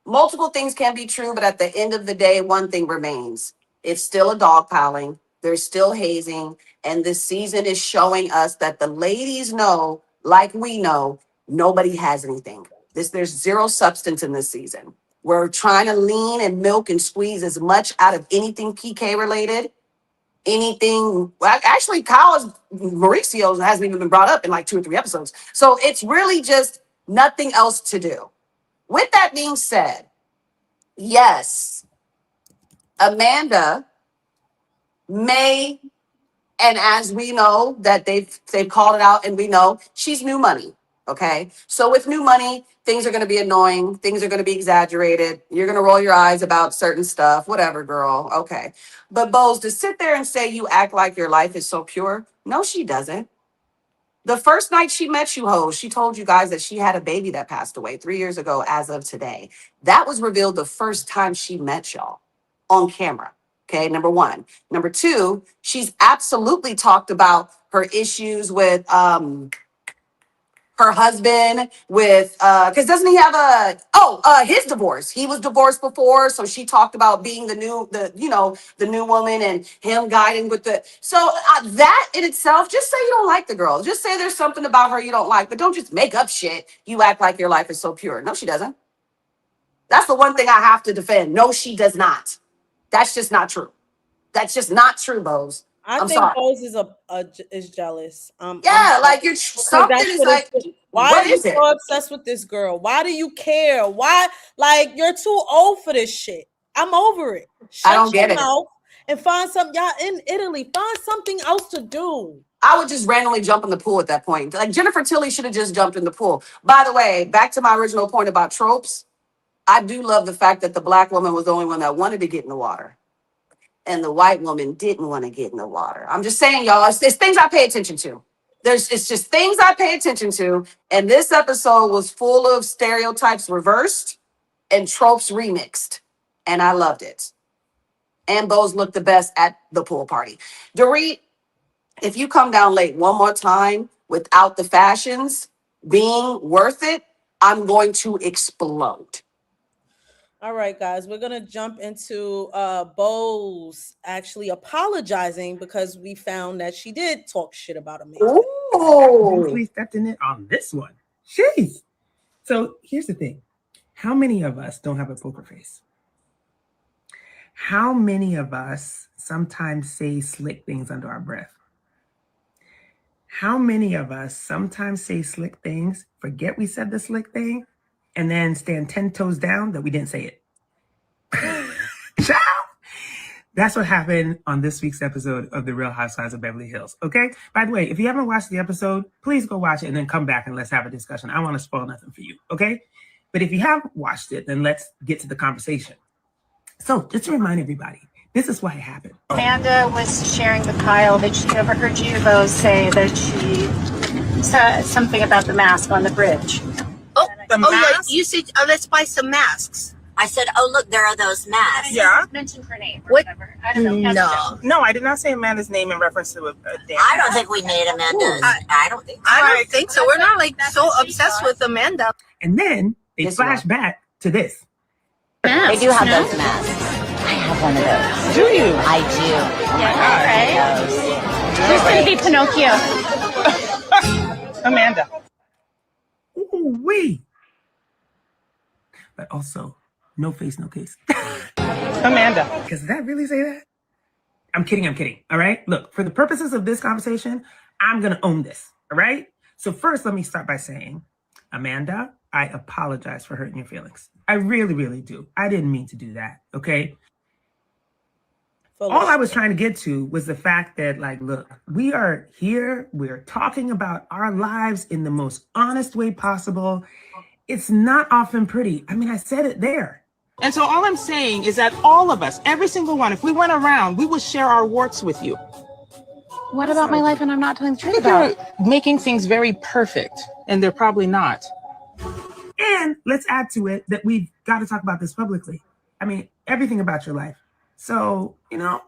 S2: Multiple things can be true, but at the end of the day, one thing remains. It's still a dogpiling. There's still hazing. And this season is showing us that the ladies know, like we know, nobody has anything. There's zero substance in this season. We're trying to lean and milk and squeeze as much out of anything PK related. Anything, well, actually, Mauricio hasn't even been brought up in like 2 or 3 episodes. So it's really just nothing else to do. With that being said, yes, Amanda may, and as we know that they've called it out, and we know she's new money. Okay, so with new money, things are going to be annoying. Things are going to be exaggerated. You're going to roll your eyes about certain stuff. Whatever, girl. Okay, but Bose, to sit there and say you act like your life is so pure, no, she doesn't. The first night she met you, hoes, she told you guys that she had a baby that passed away 3 years ago as of today. That was revealed the first time she met y'all on camera. Okay, number one. Number two, she's absolutely talked about her issues with her husband, with because doesn't he have his divorce. He was divorced before, so she talked about being the new woman and him guiding with the that in itself. Just say you don't like the girl. Just say there's something about her you don't like, but don't just make up shit. You act like your life is so pure. No, she doesn't. That's the one thing I have to defend. No, she does not. That's just not true. That's just not true, Bose.
S1: I
S2: I'm
S1: think
S2: sorry.
S1: Bose is jealous.
S2: Yeah, like you're something is like,
S1: why
S2: what
S1: are you
S2: is it?
S1: so obsessed with this girl? Why do you care? Why, like, you're too old for this shit. I'm over it.
S2: I don't get it.
S1: Mouth and find something. Y'all in Italy, find something else to do.
S2: I would just randomly jump in the pool at that point. Like Jennifer Tilly should have just jumped in the pool. By the way, back to my original point about tropes. I do love the fact that the black woman was the only one that wanted to get in the water, and the white woman didn't want to get in the water. I'm just saying, y'all, it's things I pay attention to. It's just things I pay attention to. And this episode was full of stereotypes reversed and tropes remixed. And I loved it. And Bose looked the best at the pool party. Dorit, if you come down late one more time without the fashions being worth it, I'm going to explode.
S1: All right, guys, we're gonna jump into Bose actually apologizing because we found that she did talk shit about Amanda.
S2: Ooh.
S5: Beverly stepped in it on this one. Jeez. So here's the thing. How many of us don't have a poker face? How many of us sometimes say slick things under our breath? How many of us sometimes say slick things, forget we said the slick thing, and then stand 10 toes down that we didn't say it? Ciao! That's what happened on this week's episode of The Real Housewives of Beverly Hills. Okay? By the way, if you haven't watched the episode, please go watch it and then come back and let's have a discussion. I don't want to spoil nothing for you. Okay? But if you have watched it, then let's get to the conversation. So just to remind everybody, this is what happened.
S6: Amanda was sharing with Kyle that she overheard you both say that she said something about the mask on the bridge.
S7: Oh, yeah, you said, let's buy some masks.
S8: I said, oh, look, there are those masks.
S6: Yeah. Mention her name or whatever. I don't know.
S7: No,
S9: I did not say Amanda's name in reference to a damn.
S8: I don't think we need Amanda's. I don't think so.
S7: I don't think so. We're not like so obsessed with Amanda.
S5: And then they flash back to this.
S8: They do have those masks. I have one of those.
S9: Do you?
S8: I do.
S6: Right? Who's going to be Pinocchio?
S9: Amanda.
S5: Ooh, wee. But also, no face, no case.
S9: Amanda.
S5: Does that really say that? I'm kidding. All right. Look, for the purposes of this conversation, I'm going to own this. All right. So first, let me start by saying, Amanda, I apologize for hurting your feelings. I really, really do. I didn't mean to do that. Okay. All I was trying to get to was the fact that, like, look, we are here. We're talking about our lives in the most honest way possible. It's not often pretty. I mean, I said it there.
S9: And so all I'm saying is that all of us, every single one, if we went around, we would share our warts with you.
S6: What about my life and I'm not telling the truth about it?
S9: Making things very perfect, and they're probably not.
S5: And let's add to it that we've got to talk about this publicly. I mean, everything about your life. So,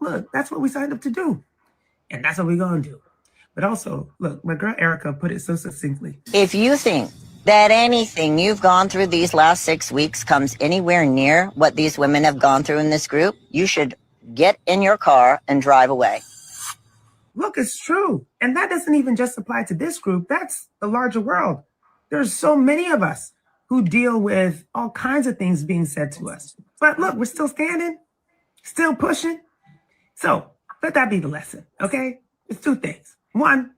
S5: look, that's what we signed up to do. And that's what we're going to do. But also, look, my girl Erica put it so succinctly.
S8: If you think that anything you've gone through these last 6 weeks comes anywhere near what these women have gone through in this group, you should get in your car and drive away.
S5: Look, it's true. And that doesn't even just apply to this group. That's the larger world. There's so many of us who deal with all kinds of things being said to us. But look, we're still standing, still pushing. So let that be the lesson, okay? It's two things. One,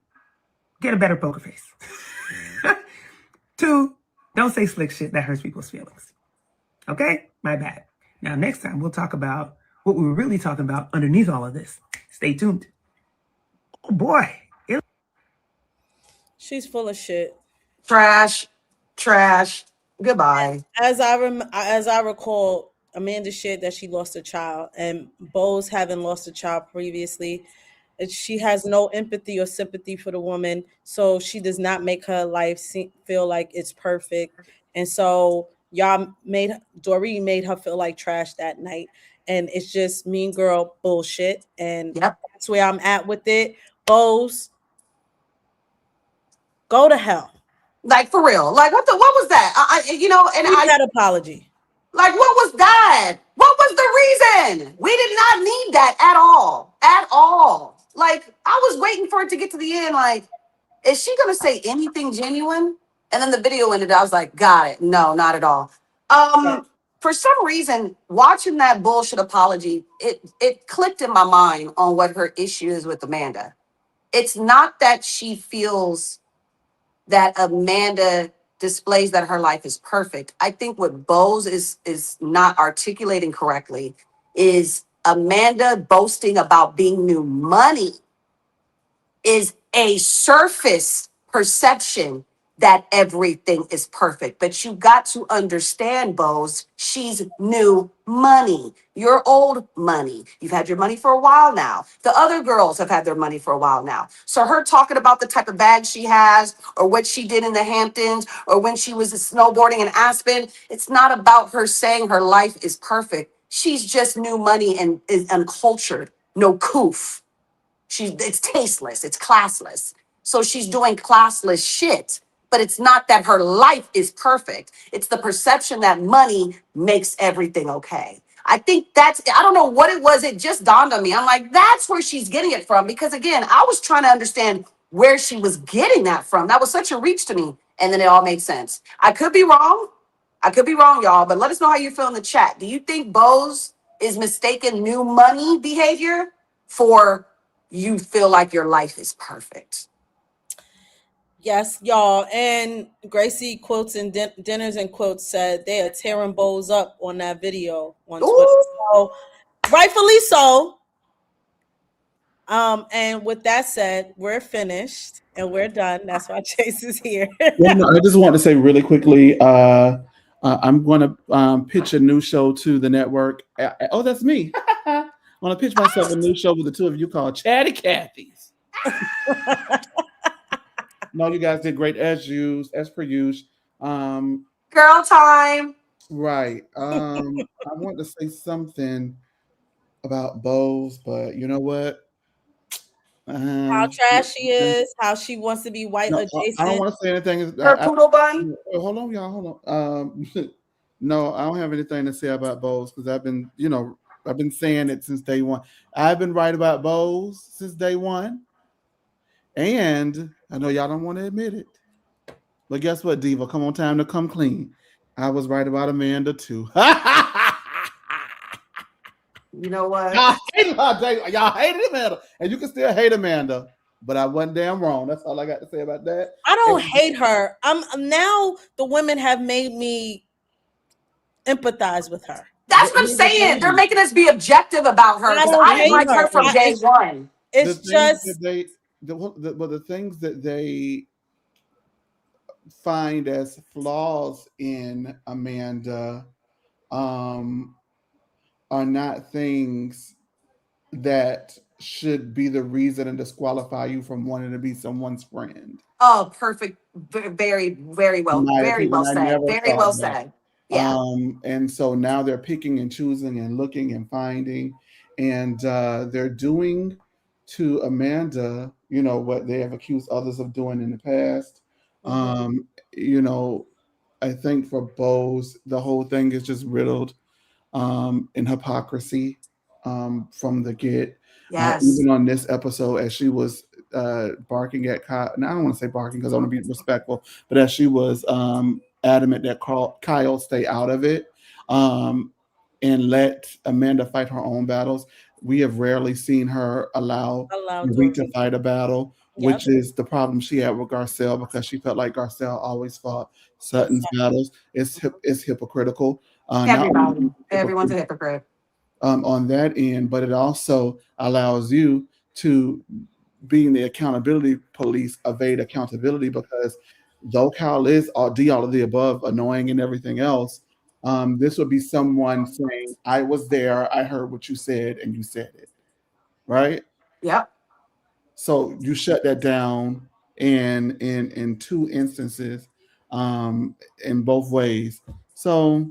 S5: get a better poker face. Two, don't say slick shit that hurts people's feelings. Okay? My bad. Now, next time, we'll talk about what we were really talking about underneath all of this. Stay tuned. Oh, boy.
S1: She's full of shit.
S2: Trash. Goodbye.
S1: As I recall, Amanda shared that she lost a child, and Bose having lost a child previously. She has no empathy or sympathy for the woman, so she does not make her life feel like it's perfect. And so Doreen made her feel like trash that night, and it's just mean girl bullshit. And that's where I'm at with it. Bose, go to hell.
S2: Like, for real. Like, what was that?
S1: That apology.
S2: Like, what was that? What was the reason? We did not need that at all. At all. Like, I was waiting for it to get to the end. Like, is she going to say anything genuine? And then the video ended. I was like, got it. No, not at all. For some reason, watching that bullshit apology, it clicked in my mind on what her issue is with Amanda. It's not that she feels that Amanda displays that her life is perfect. I think what Bose is not articulating correctly is Amanda boasting about being new money is a surface perception that everything is perfect. But you got to understand, Bose, she's new money. You're old money. You've had your money for a while now. The other girls have had their money for a while now. So her talking about the type of bag she has or what she did in the Hamptons or when she was snowboarding in Aspen, it's not about her saying her life is perfect. She's just new money and is uncultured, no coof. It's tasteless, it's classless. So she's doing classless shit. But it's not that her life is perfect. It's the perception that money makes everything okay. I think I don't know what it was. It just dawned on me. I'm like, that's where she's getting it from. Because again, I was trying to understand where she was getting that from. That was such a reach to me. And then it all made sense. I could be wrong. I could be wrong, y'all, but let us know how you feel in the chat. Do you think Bose is mistaken new money behavior for you feel like your life is perfect?
S1: Yes, y'all. And Gracie Quotes and Dinners and Quotes said they are tearing Bose up on that video on Twitter.
S2: Ooh.
S1: So rightfully so. And with that said, we're finished and we're done. That's why Chase is here.
S4: Well, no, I just want to say really quickly, I'm going to pitch a new show to the network. Oh, that's me. I'm going to pitch myself a new show with the two of you called Chatty Cathy's. No, you guys did great as per usual.
S2: Girl time.
S4: Right. I want to say something about Bose, but you know what?
S1: How trash she is, how she wants to be white
S4: No,
S1: adjacent.
S4: I don't want to say anything.
S2: Her poodle bun.
S4: Hold on, y'all. Hold on. No, I don't have anything to say about Bose because I've been saying it since day one. I've been right about Bose since day one. And I know y'all don't want to admit it. But guess what, Diva? Come on, time to come clean. I was right about Amanda too.
S2: You know what?
S4: Y'all hated Amanda. And you can still hate Amanda. But I wasn't damn wrong. That's all I got to say about that.
S1: I don't hate her. I'm now the women have made me empathize with her.
S2: That's what I'm saying. They're making us be objective about her because I didn't like her from day one.
S1: It's just
S4: the things that they find as flaws in Amanda are not things that should be the reason and disqualify you from wanting to be someone's friend.
S2: Oh, perfect. Very, very well. Very well said. Very well said. Yeah.
S4: And so now they're picking and choosing and looking and finding, and they're doing to Amanda, what they have accused others of doing in the past. I think for Bose, the whole thing is just riddled in hypocrisy from the get.
S2: Yes.
S4: Even on this episode, as she was barking at Kyle, and I don't want to say barking because I want to be respectful, but as she was adamant that Kyle stay out of it and let Amanda fight her own battles, we have rarely seen her allow Dorit to fight a battle, which is the problem she had with Garcelle, because she felt like Garcelle always fought Sutton's battles. It's hypocritical.
S2: Everyone's a hypocrite.
S4: On that end, but it also allows you to, being the accountability police, evade accountability, because though Kyle is all of the above, annoying and everything else, this would be someone saying, I was there, I heard what you said, and you said it. Right?
S2: Yep.
S4: So you shut that down in two instances, in both ways. So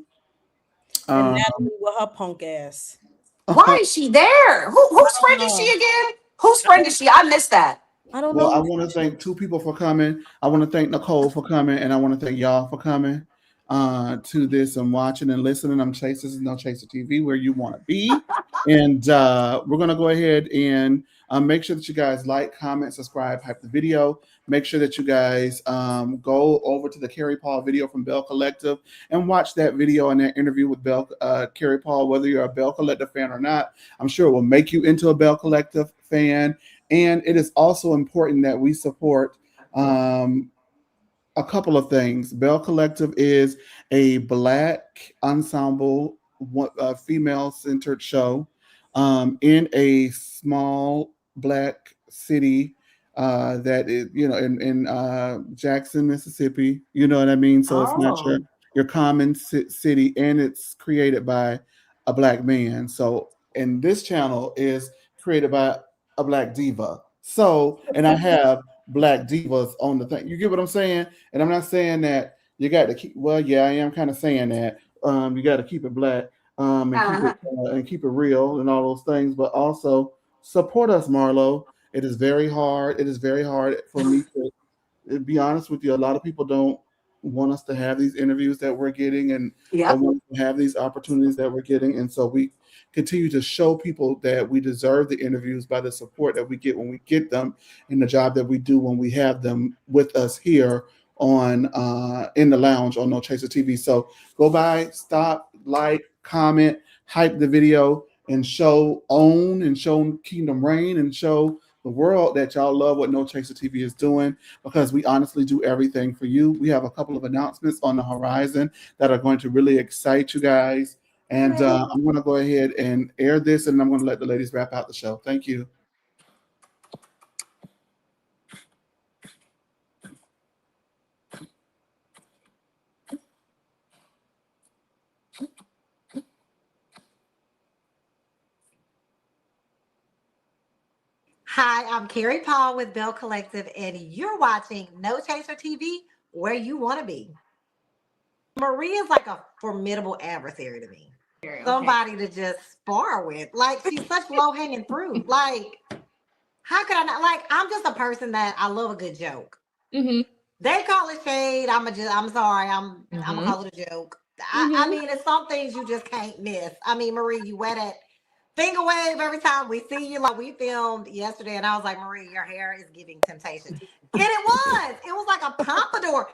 S1: and Natalie with her punk ass.
S2: Why is she there? Whose friend is she again? Whose friend is she? I missed that.
S1: I don't know.
S4: Well, I want to thank two people for coming. I want to thank Nicole for coming, and I want to thank y'all for coming to this and watching and listening. I'm Chase. This is No Chaser TV, where you want to be. And we're going to go ahead and make sure that you guys like, comment, subscribe, hype the video. Make sure that you guys go over to the Carrie Paul video from Bell Collective and watch that video and that interview with Carrie Paul, whether you're a Bell Collective fan or not. I'm sure it will make you into a Bell Collective fan. And it is also important that we support a couple of things. Bell Collective is a Black ensemble, female-centered show in a small Black city that is, in Jackson, Mississippi. You know what I mean? So it's not your common city, and it's created by a Black man. So, and this channel is created by a Black diva. So, and I have Black divas on the thing. You get what I'm saying? And I'm not saying that you got to keep. Well, yeah, I am kind of saying that you got to keep it Black and keep it real and all those things, but also support us, Marlo. It is very hard. It is very hard for me to be honest with you. A lot of people don't want us to have these interviews that we're getting, and don't want to have these opportunities that we're getting. And so we continue to show people that we deserve the interviews by the support that we get when we get them, and the job that we do when we have them with us here on in the lounge on No Chaser TV. So go by, stop, like, comment, hype the video, and show Kingdom Reign and show the world that y'all love what No Chaser TV is doing, because we honestly do everything for you. We have a couple of announcements on the horizon that are going to really excite you guys. And I'm going to go ahead and air this, and I'm going to let the ladies wrap out the show. Thank you.
S3: Hi, I'm Carrie Paul with Bell Collective, and you're watching No Chaser TV, where you want to be. Marie is like a formidable adversary to me. Somebody to just spar with. Like, she's such low-hanging fruit. Like, how could I not? Like, I'm just a person that I love a good joke. They call it shade. I'm sorry. I'm gonna call it a joke. I mean, it's some things you just can't miss. I mean, Marie, you wear that finger wave every time we see you. Like, we filmed yesterday, and I was like, Marie, your hair is giving temptation. And it was like a pompadour.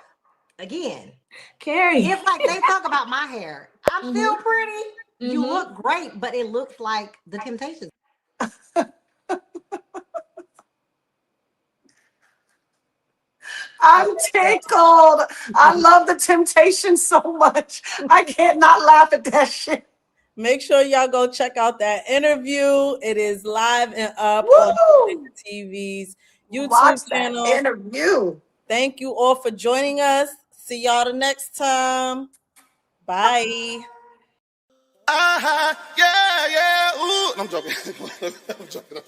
S3: Again, Carrie, it's like they talk about my hair. I'm still pretty. You look great, but it looks like the Temptations.
S2: I'm tickled. I love the Temptation so much. I can't not laugh at that shit.
S1: Make sure y'all go check out that interview. It is live and up on TV's YouTube channel.
S2: Interview.
S1: Thank you all for joining us. See y'all the next time. Bye.
S10: Yeah. Ooh. I'm joking. I'm joking.